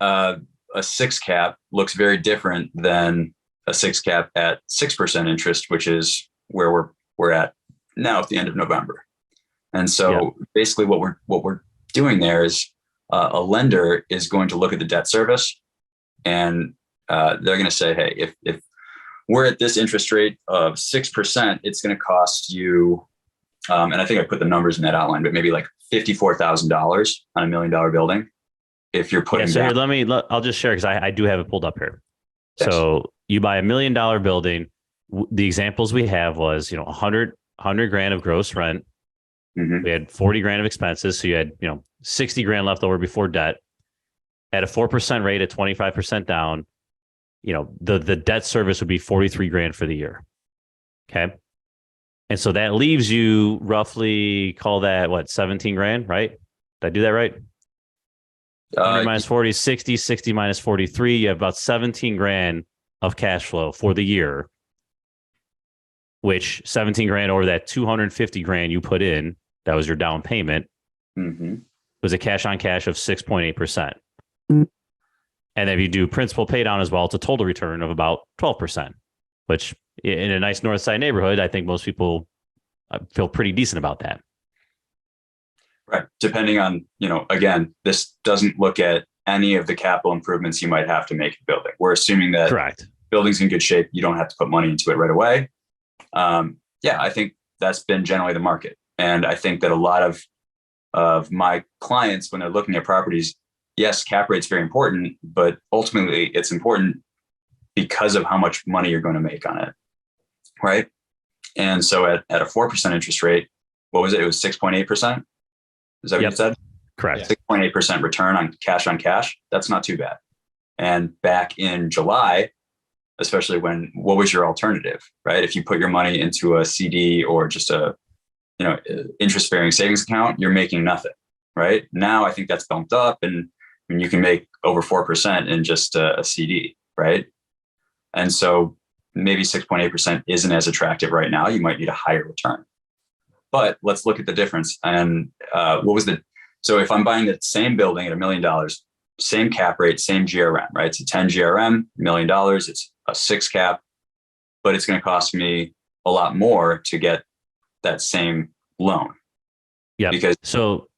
S3: a 6 cap looks very different than a 6 cap at 6% interest, which is where we're at now at the end of November. And so basically what we're doing there is a lender is going to look at the debt service, and they're going to say, hey, if we're at this interest rate of 6%, it's going to cost you, and I think I put the numbers in that outline, but maybe like $54,000 on $1 million building. If you're putting
S1: so here, I'll just share, because I do have it pulled up here. Yes. So you buy $1 million building. The examples we have was, 100 grand of gross rent. Mm-hmm. We had 40 grand of expenses. So you had, 60 grand left over before debt. At a 4% rate at 25% down, the debt service would be 43 grand for the year. Okay. And so that leaves you roughly, call that 17 grand, right? Did I do that right? 100 minus 40, 60, 60 minus 43. You have about 17 grand of cash flow for the year, which 17 grand over that 250 grand you put in, that was your down payment, was a cash on cash of 6.8%. And if you do principal pay down as well, it's a total return of about 12%, which in a nice North Side neighborhood, I think most people feel pretty decent about that.
S3: Right. Depending on, again, this doesn't look at any of the capital improvements you might have to make a building. We're assuming that
S1: correct.
S3: Building's in good shape. You don't have to put money into it right away. I think that's been generally the market. And I think that a lot of my clients, when they're looking at properties, yes, cap rate's very important, but ultimately it's important because of how much money you're going to make on it. Right. And so at a 4% interest rate, what was it? It was 6.8%. Is that what you said?
S1: Correct.
S3: 6.8% return on cash. That's not too bad. And back in July, especially what was your alternative, right? If you put your money into a CD or just a, interest-bearing savings account, you're making nothing, right? Now I think that's bumped up, and you can make over 4% in just a CD, right? And so maybe 6.8% isn't as attractive right now. You might need a higher return. But let's look at the difference. And so if I'm buying the same building at $1 million, same cap rate, same GRM, right? It's a 10 GRM, $1 million, it's a 6 cap, but it's going to cost me a lot more to get that same loan.
S1: Yeah. So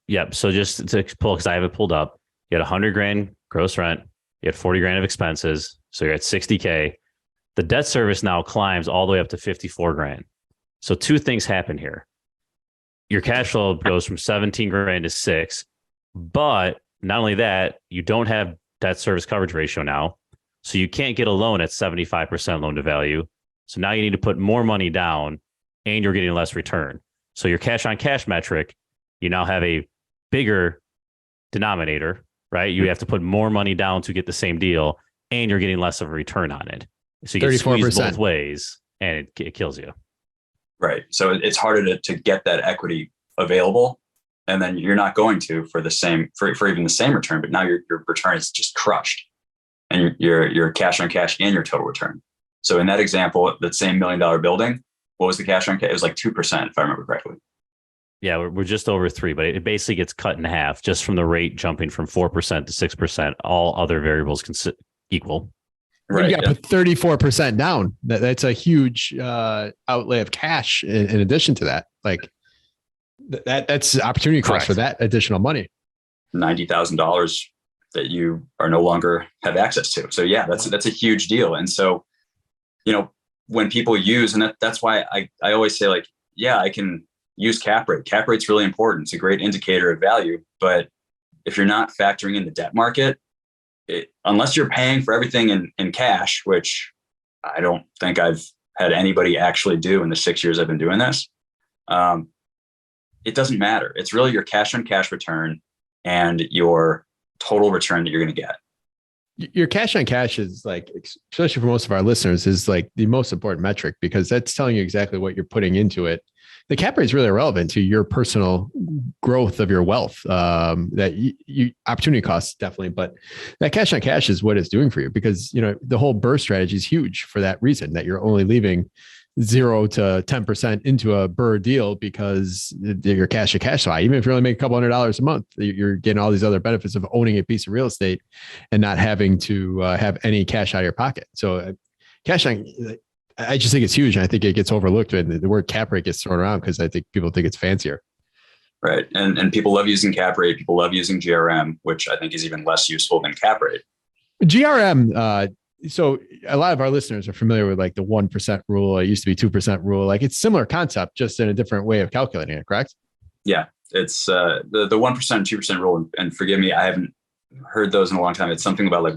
S1: just to pull, because I have it pulled up, you had 100 grand gross rent, you had 40 grand of expenses. So you're at 60K. The debt service now climbs all the way up to 54 grand. So two things happen here. your cash flow goes from 17 grand to 6. But not only that, you don't have debt service coverage ratio now. So you can't get a loan at 75% loan to value. So now you need to put more money down and you're getting less return. So your cash on cash metric, you now have a bigger denominator, right? You have to put more money down to get the same deal and you're getting less of a return on it. So you get squeezed both ways and it kills you.
S3: Right. So it's harder to get that equity available. And then you're not going to for even the same return, but now your return is just crushed. And your cash on cash and your total return. So in that example, that same $1 million building, what was the cash on cash? It was like 2%, if I remember correctly.
S1: Yeah, we're just over 3, but it basically gets cut in half just from the rate jumping from 4% to 6%. All other variables equal.
S2: Right. You got to put 34% down. That's a huge outlay of cash in addition to that. Like that's opportunity cost for that additional money.
S3: $90,000 that you are no longer have access to. So yeah, that's a huge deal. And so, when people use, and that's why I always say, like, yeah, I can use cap rate. Cap rate's really important. It's a great indicator of value. But if you're not factoring in the debt market, unless you're paying for everything in cash, which I don't think I've had anybody actually do in the 6 years I've been doing this, it doesn't matter. It's really your cash on cash return and your total return that you're going to get.
S2: Your cash on cash is like, especially for most of our listeners, is like the most important metric because that's telling you exactly what you're putting into it. The cap rate is really irrelevant to your personal growth of your wealth. That you opportunity costs definitely, but that cash on cash is what it's doing for you because the whole BRRRR strategy is huge for that reason that you're only leaving 0 to 10% into a BRRRR deal because your cash to cash high. Even if you're only making a couple $100 a month, you're getting all these other benefits of owning a piece of real estate and not having to have any cash out of your pocket. So cash on, I just think it's huge. And I think it gets overlooked when the word cap rate gets thrown around because I think people think it's fancier.
S3: Right. And people love using cap rate. People love using GRM, which I think is even less useful than cap rate.
S2: GRM, so a lot of our listeners are familiar with like the 1% rule. It used to be 2% rule. Like it's similar concept, just in a different way of calculating it, correct?
S3: Yeah. It's the 1% and 2% rule. And forgive me, I haven't heard those in a long time. It's something about like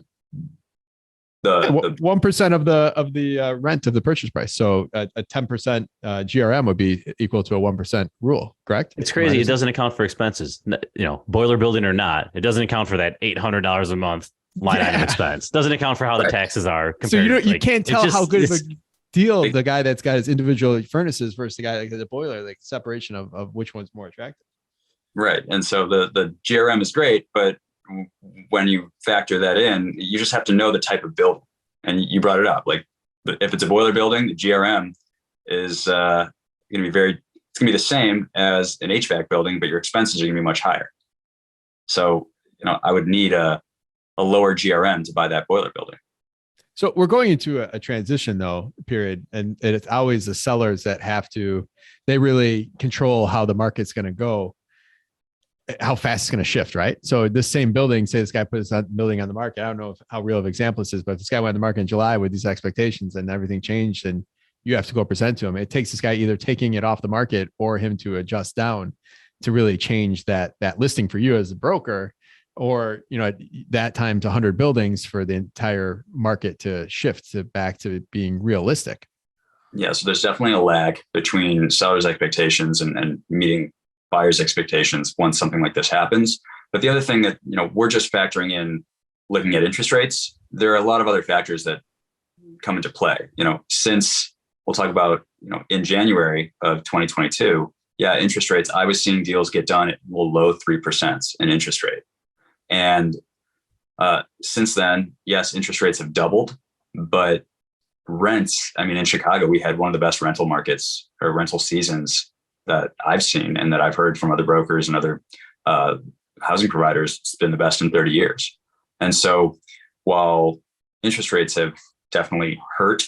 S3: the
S2: 1% of the rent of the purchase price. So a 10% GRM would be equal to a 1% rule, correct?
S1: It's crazy. It doesn't account for expenses, boiler building or not. It doesn't account for that $800 a month line item expense. Doesn't account for how the taxes are.
S2: So you can't tell how good of a deal the guy that's got his individual furnaces versus the guy that has a boiler, like separation of which one's more attractive.
S3: Right. And so the GRM is great, but when you factor that in, you just have to know the type of building. And you brought it up. Like if it's a boiler building, the GRM is going to be it's going to be the same as an HVAC building, but your expenses are going to be much higher. So, I would need a lower GRM to buy that boiler building.
S2: So we're going into a transition though, period. And it's always the sellers that they really control how the market's going to go, how fast it's going to shift, right? So this same building, say this guy put this building on the market. I don't know how real of an example this is, but if this guy went on the market in July with these expectations and everything changed and you have to go present to him, it takes this guy either taking it off the market or him to adjust down to really change that listing for you as a broker. Or, at that time to 100 buildings for the entire market to shift back to being realistic.
S3: Yeah. So there's definitely a lag between sellers' expectations and meeting buyers' expectations once something like this happens. But the other thing that, we're just factoring in looking at interest rates, there are a lot of other factors that come into play. Since we'll talk about, in January of 2022, interest rates, I was seeing deals get done at low 3% in interest rate. And since then, yes, interest rates have doubled, but rents, in Chicago, we had one of the best rental markets or rental seasons that I've seen and that I've heard from other brokers and other housing providers. It's been the best in 30 years. And so while interest rates have definitely hurt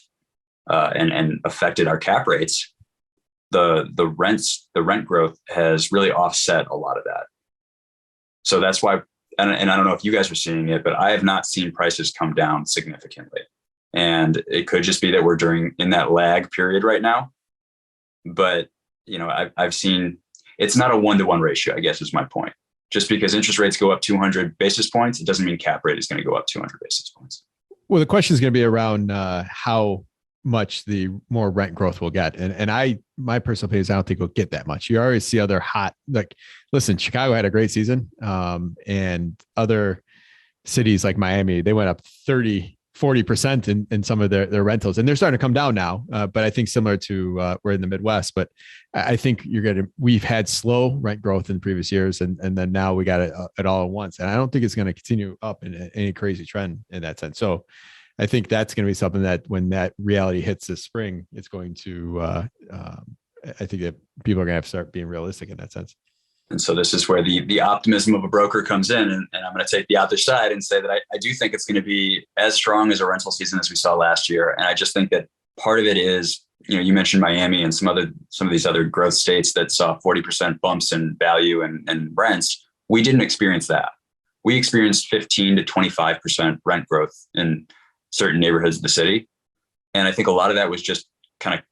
S3: and affected our cap rates, the rent growth has really offset a lot of that. So that's why, and I don't know if you guys are seeing it, but I have not seen prices come down significantly. And it could just be that we're in that lag period right now. But, I've seen it's not a 1-to-1 ratio, I guess is my point. Just because interest rates go up 200 basis points, it doesn't mean cap rate is going to go up 200 basis points.
S2: Well, the question is going to be around how much the more rent growth will get. And my personal opinion is I don't think we'll get that much. You already see other hot, like, listen, Chicago had a great season. And other cities like Miami, they went up 40% in some of their rentals, and they're starting to come down now. But I think similar to we're in the Midwest, but I think we've had slow rent growth in previous years. And then now we got it all at once. And I don't think it's going to continue up in any crazy trend in that sense. So I think that's going to be something that when that reality hits this spring, it's going to, I think that people are going to have to start being realistic in that sense.
S3: And so this is where the optimism of a broker comes in. And I'm going to take the other side and say that I do think it's going to be as strong as a rental season as we saw last year. And I just think that part of it is, you mentioned Miami and some of these other growth states that saw 40% bumps in value and rents. We didn't experience that. We experienced 15 to 25% rent growth in certain neighborhoods of the city. And I think a lot of that was just kind of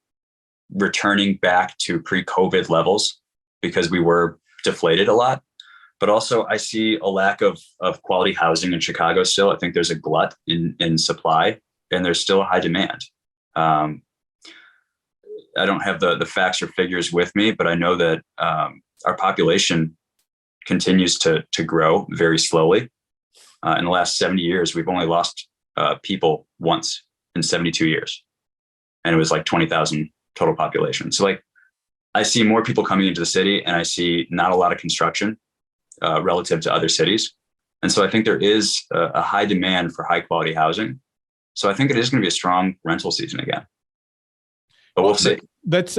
S3: returning back to pre-COVID levels because we were deflated a lot. But also I see a lack of quality housing in Chicago still. I think there's a glut in supply and there's still a high demand. I don't have the facts or figures with me, but I know that our population continues to grow very slowly. In the last 70 years, we've only lost people once in 72 years. And it was like 20,000 total population. So like, I see more people coming into the city and I see not a lot of construction relative to other cities. And so I think there is a high demand for high quality housing. So I think it is going to be a strong rental season again. But we'll see.
S2: Let's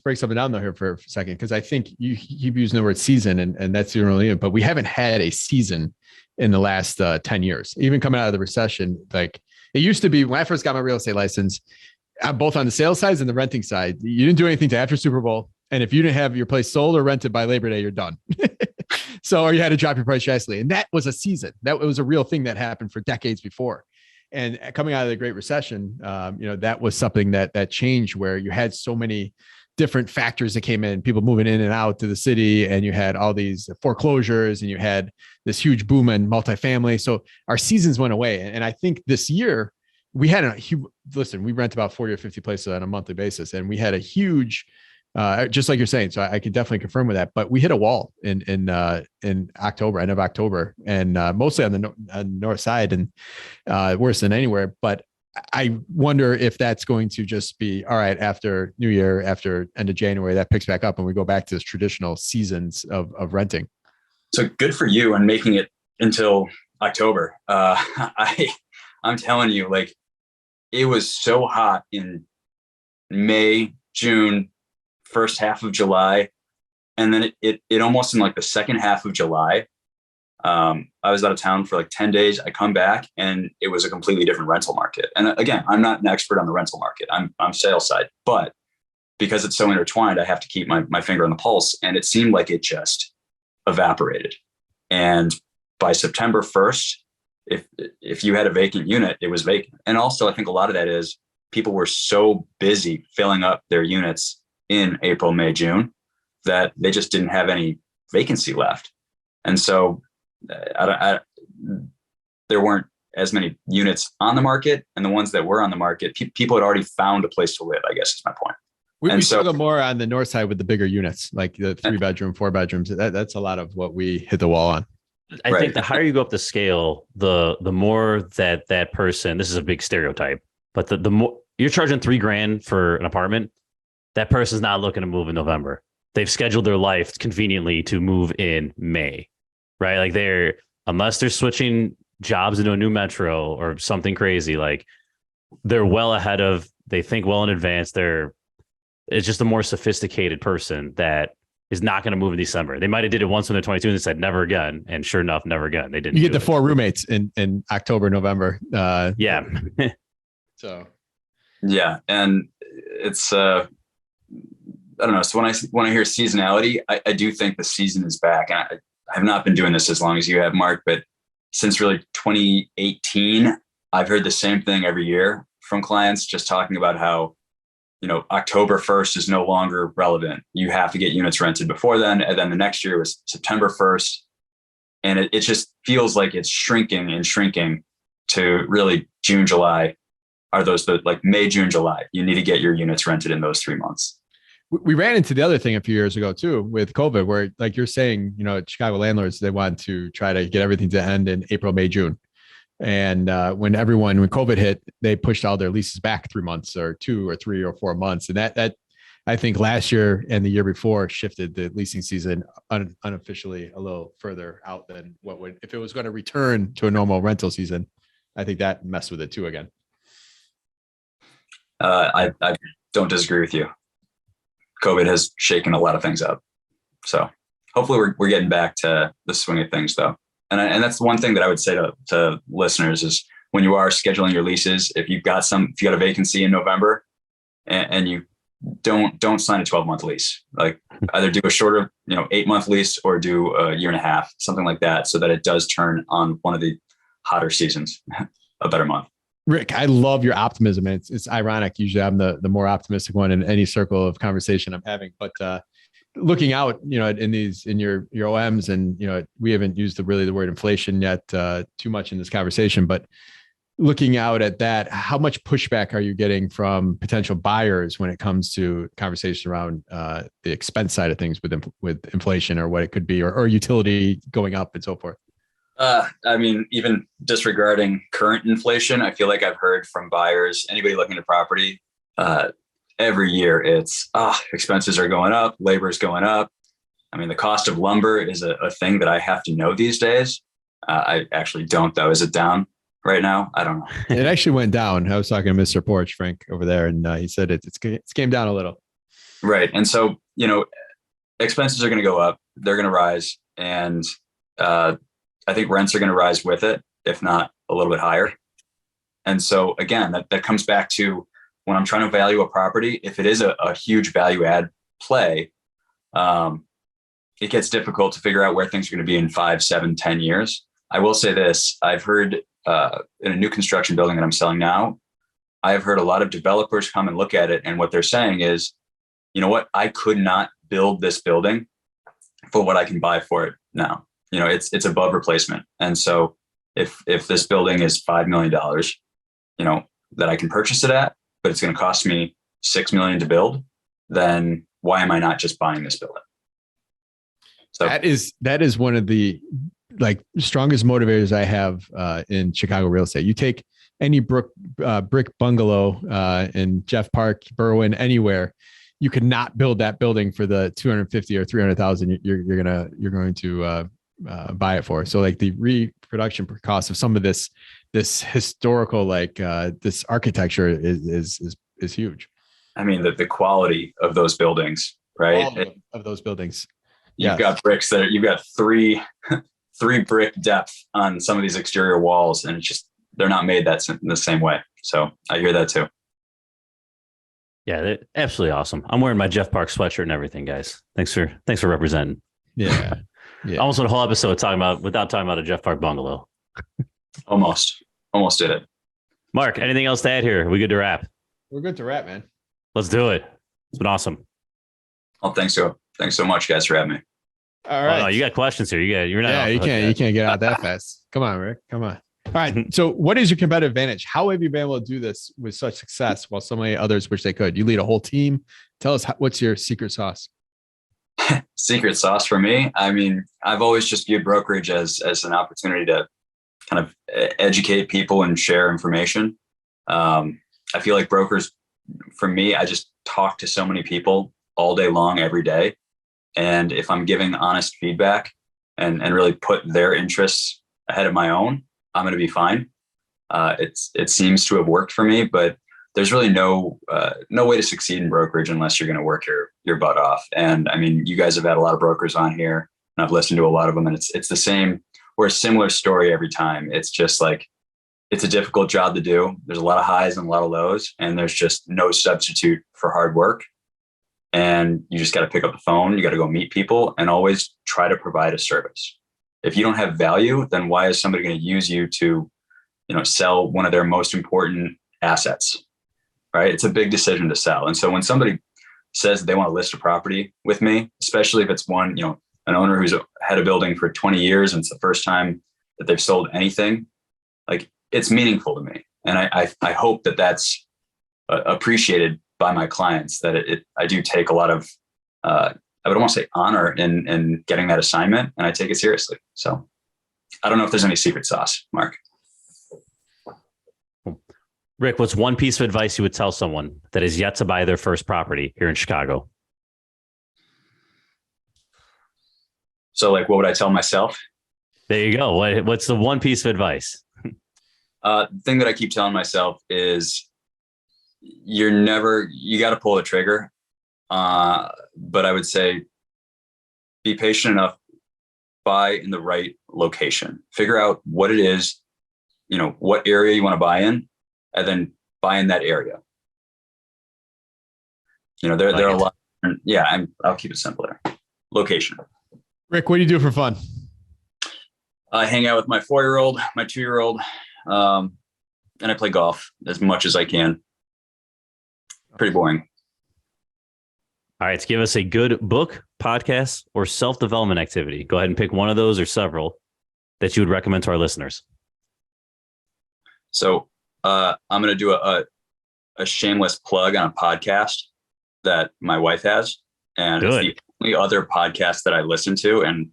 S2: break something down though here for a second, because I think you keep using the word season and that's really it, but we haven't had a season in the last 10 years, even coming out of the recession. Like it used to be when I first got my real estate license, both on the sales side and the renting side, you didn't do anything till after Super Bowl. And if you didn't have your place sold or rented by Labor Day, you're done. So, or you had to drop your price drastically. And that was a season. That was a real thing that happened for decades before. And coming out of the Great Recession, that was something that changed where you had so many different factors that came in, people moving in and out to the city, and you had all these foreclosures and you had this huge boom in multifamily. So our seasons went away. And I think this year we had we rent about 40 or 50 places on a monthly basis. And we had a huge, just like you're saying. So I could definitely confirm with that, but we hit a wall in October, end of October, and mostly on the north side and worse than anywhere. But I wonder if that's going to just be all right after New Year, after end of January, that picks back up and we go back to this traditional seasons of renting.
S3: So good for you on making it until October. I'm telling you, like, it was so hot in May, June, first half of July. And then it almost in like the second half of July, I was out of town for like 10 days. I come back and it was a completely different rental market. And again, I'm not an expert on the rental market. I'm sales side, but because it's so intertwined, I have to keep my finger on the pulse. And it seemed like it just evaporated. And by September 1st, if you had a vacant unit, it was vacant. And also I think a lot of that is people were so busy filling up their units in April, May, June, that they just didn't have any vacancy left. And so there weren't as many units on the market, and the ones that were on the market, people had already found a place to live, I guess is my point.
S2: We struggle more on the north side with the bigger units, like the 3-bedroom, 4 bedrooms. That's a lot of what we hit the wall on.
S1: I think the higher you go up the scale, the more that person, this is a big stereotype, but the more you're charging $3,000 for an apartment, that person's not looking to move in November. They've scheduled their life conveniently to move in May, right? Like unless they're switching jobs into a new metro or something crazy, like they're well ahead of, they think well in advance. It's just a more sophisticated person that is not going to move in December. They might have did it once when they're 22 and they said never again. And sure enough, never again. They didn't.
S2: You get the 4 roommates in October, November.
S1: Yeah.
S2: So.
S3: Yeah. And it's, I don't know. So when I hear seasonality, I do think the season is back. And I have not been doing this as long as you have, Mark, but since really 2018, I've heard the same thing every year from clients, just talking about how October 1st is no longer relevant. You have to get units rented before then. And then the next year was September 1st. And it just feels like it's shrinking and shrinking to really June, July. Are those like May, June, July? You need to get your units rented in those 3 months.
S2: We ran into the other thing a few years ago too with COVID, where like you're saying, Chicago landlords, they want to try to get everything to end in April, May, June. And when COVID hit, they pushed all their leases back 3 months or 2 or 3 or 4 months. And that I think last year and the year before shifted the leasing season unofficially a little further out than what would, if it was going to return to a normal rental season. I think that messed with it too again.
S3: I don't disagree with you. COVID has shaken a lot of things up. So hopefully we're getting back to the swing of things though. And that's the one thing that I would say to listeners is when you are scheduling your leases, if you got a vacancy in November and you don't sign a 12-month lease, like either do a shorter, 8-month lease or do a year and a half, something like that, so that it does turn on one of the hotter seasons, a better month.
S2: Rick, I love your optimism. It's ironic. Usually I'm the more optimistic one in any circle of conversation I'm having, but looking out, in your OMs and, we haven't used the word inflation yet too much in this conversation, but looking out at that, how much pushback are you getting from potential buyers when it comes to conversation around the expense side of things with inflation or what it could be, or utility going up and so forth?
S3: Even disregarding current inflation, I feel like I've heard from buyers, anybody looking at property, every year it's, expenses are going up, labor is going up. The cost of lumber is a thing that I have to know these days. I actually don't though. Is it down right now? I don't know.
S2: It actually went down. I was talking to Mr. Porch, Frank over there, and he said it's came down a little.
S3: Right. And so, expenses are going to go up, they're going to rise. And, I think rents are going to rise with it, if not a little bit higher. And so again, that comes back to when I'm trying to value a property, if it is a huge value add play, it gets difficult to figure out where things are going to be in 5, 7, 10 years. I will say this, I've heard in a new construction building that I'm selling now, I've heard a lot of developers come and look at it. And what they're saying is, you know what, I could not build this building for what I can buy for it now. It's above replacement. And so if this building is $5 million, that I can purchase it at, but it's going to cost me $6 million to build, then why am I not just buying this building? So
S2: that is one of the strongest motivators I have in Chicago real estate. You take any brick bungalow in Jeff Park, Berwyn, anywhere, you could not build that building for the 250 or 300,000 you're going to buy it for. So the reproduction cost of some of this historical this architecture is huge.
S3: The quality of those buildings, right?
S2: Of those buildings.
S3: You've got bricks you've got three brick depth on some of these exterior walls, and they're not made in the same way. So I hear that too.
S1: Yeah, they're absolutely awesome. I'm wearing my Jeff Park sweatshirt and everything, guys. Thanks for representing.
S2: Yeah. Yeah.
S1: Almost went a whole episode without talking about a Jeff Park bungalow.
S3: Almost did it.
S1: Mark, anything else to add here? Are we good to wrap?
S2: We're good to wrap, man.
S1: Let's do it. It's been awesome.
S3: Oh, thanks so much, guys, for having me.
S2: All right.
S1: Oh, no, you got questions here. You're not.
S2: Yeah, you can't get out that fast. Come on, Rick. Come on. All right. So what is your competitive advantage? How have you been able to do this with such success while so many others wish they could? You lead a whole team. Tell us what's your secret sauce?
S3: Secret sauce for me. I've always just viewed brokerage as an opportunity to kind of educate people and share information. I feel like brokers, for me, I just talk to so many people all day long, every day. And if I'm giving honest feedback and really put their interests ahead of my own, I'm going to be fine. It seems to have worked for me, but there's really no way to succeed in brokerage unless you're going to work your butt off. And you guys have had a lot of brokers on here, and I've listened to a lot of them, and it's the same or a similar story every time. It's just it's a difficult job to do. There's a lot of highs and a lot of lows, and there's just no substitute for hard work. And you just got to pick up the phone. You got to go meet people and always try to provide a service. If you don't have value, then why is somebody going to use you to, sell one of their most important assets? right? It's a big decision to sell. And so when somebody says they want to list a property with me, especially if it's one, an owner who's had a building for 20 years and it's the first time that they've sold anything, like it's meaningful to me. And I hope that that's appreciated by my clients, that I do take a lot of, I would almost say honor in getting that assignment, and I take it seriously. So I don't know if there's any secret sauce, Mark.
S1: Rick, what's one piece of advice you would tell someone that is yet to buy their first property here in Chicago?
S3: So like, what would I tell myself?
S1: There you go. What's the one piece of advice?
S3: The thing that I keep telling myself is you got to pull the trigger. But I would say be patient enough, buy in the right location, figure out what it is, what area you want to buy in, and then buy in that area. There are a lot. Yeah, I'll keep it simple there. Location.
S2: Rick, what do you do for fun?
S3: I hang out with my 4-year-old, my 2-year-old, and I play golf as much as I can. Pretty boring.
S1: All right, give us a good book, podcast, or self-development activity. Go ahead and pick one of those or several that you would recommend to our listeners.
S3: So I'm going to do a shameless plug on a podcast that my wife has. And it's the only other podcast that I listen to. And,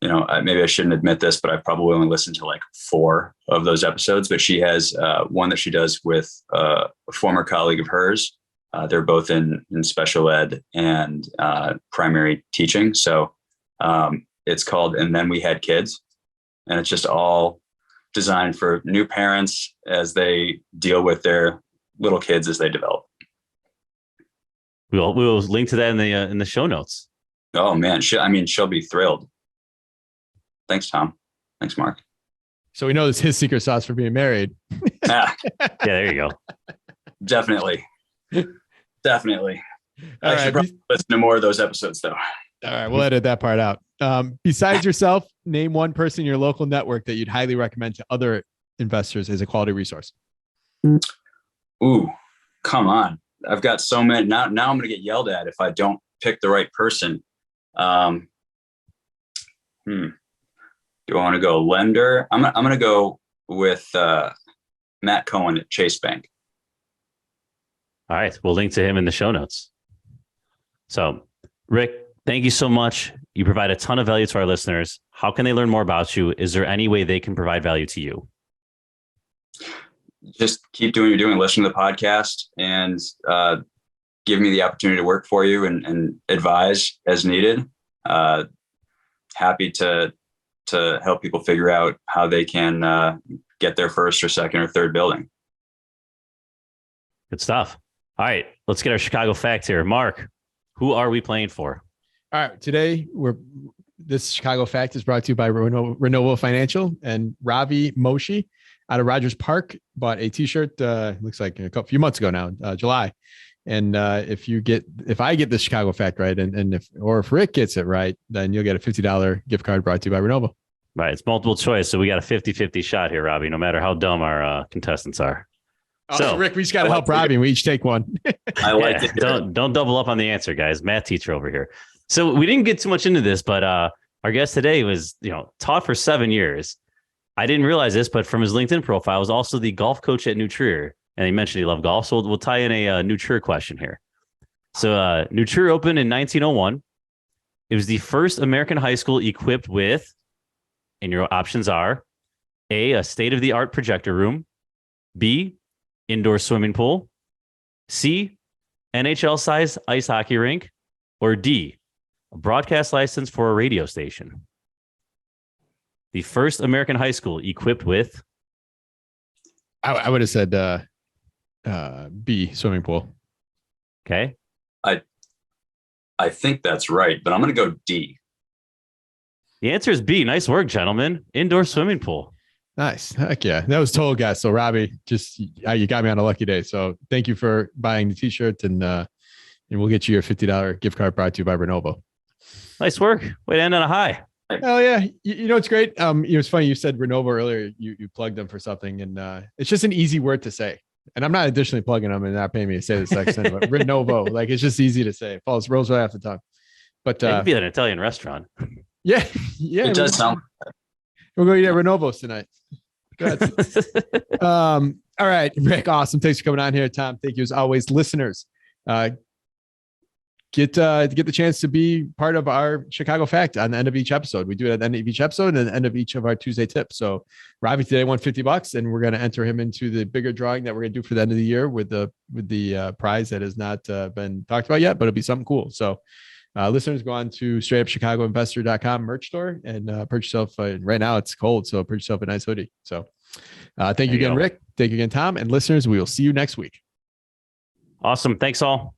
S3: maybe I shouldn't admit this, but I probably only listened to like 4 of those episodes. But she has one that she does with a former colleague of hers. They're both in special ed and primary teaching. So it's called And Then We Had Kids. And it's just all designed for new parents as they deal with their little kids as they develop.
S1: We'll link to that in the show notes.
S3: Oh man, she'll be thrilled. Thanks, Tom. Thanks, Mark.
S2: So we know this is his secret sauce for being married.
S3: Yeah,
S1: there you go.
S3: Definitely.
S2: All
S3: I should probably listen to more of those episodes though.
S2: All right, we'll edit that part out. Besides yourself, name one person in your local network that you'd highly recommend to other investors as a quality resource.
S3: Ooh, come on. I've got so many. Now I'm going to get yelled at if I don't pick the right person. Do I want to go lender? I'm going to go with Matt Cohen at Chase Bank.
S1: All right. We'll link to him in the show notes. So, Rick, thank you so much. You provide a ton of value to our listeners. How can they learn more about you? Is there any way they can provide value to you?
S3: Just keep doing what you're doing. Listen to the podcast and give me the opportunity to work for you and advise as needed. Happy to help people figure out how they can get their first or second or third building.
S1: Good stuff. All right, let's get our Chicago fact here. Mark, who are we playing for?
S2: All right, today this Chicago fact is brought to you by Renovo Financial, and Ravi Moshi out of Rogers Park bought a T-shirt. Looks like a few months ago now, July. And if I get the Chicago fact right, and if Rick gets it right, then you'll get a $50 gift card brought to you by Renovo.
S1: Right, it's multiple choice, so we got a 50-50 shot here, Robbie. No matter how dumb our contestants are.
S2: So Rick, we just got to help Robbie. We each take one.
S3: I like it.
S1: Don't double up on the answer, guys. Math teacher over here. So we didn't get too much into this, but our guest today was, taught for 7 years. I didn't realize this, but from his LinkedIn profile, was also the golf coach at New Trier, and he mentioned he loved golf. So we'll tie in a New Trier question here. So New Trier opened in 1901. It was the first American high school equipped with, and your options are A, state-of-the-art projector room, B, indoor swimming pool, C, NHL-sized ice hockey rink, or D, a broadcast license for a radio station. The first American high school equipped with.
S2: I would have said B, swimming pool.
S1: Okay.
S3: I think that's right, but I'm going to go D.
S1: The answer is B. Nice work, gentlemen. Indoor swimming pool.
S2: Nice. Heck yeah. That was total guess. So Robbie, you got me on a lucky day. So thank you for buying the T-shirt, and we'll get you your $50 gift card brought to you by Renovo.
S1: Nice work. Way to end on a high.
S2: Oh yeah. It's great. It was funny. You said Renovo earlier, you plugged them for something, and it's just an easy word to say. And I'm not additionally plugging them and not paying me to say this accent, but Renovo, like it's just easy to say. Rolls right off the tongue. But
S1: It could be an Italian restaurant.
S2: yeah,
S3: It does sound.
S2: We'll go eat at Renovos tonight. All right, Rick. Awesome. Thanks for coming on here, Tom. Thank you as always, listeners. Get the chance to be part of our Chicago Fact on the end of each episode. We do it at the end of each episode and the end of each of our Tuesday tips. So Robbie today won $50, and we're going to enter him into the bigger drawing that we're going to do for the end of the year with the prize that has not been talked about yet, but it'll be something cool. So listeners, go on to straightupchicagoinvestor.com merch store and purchase yourself. Right now it's cold, so purchase yourself a nice hoodie. So thank you again, Rick. Thank you again, Tom. And listeners, we will see you next week.
S1: Awesome. Thanks all.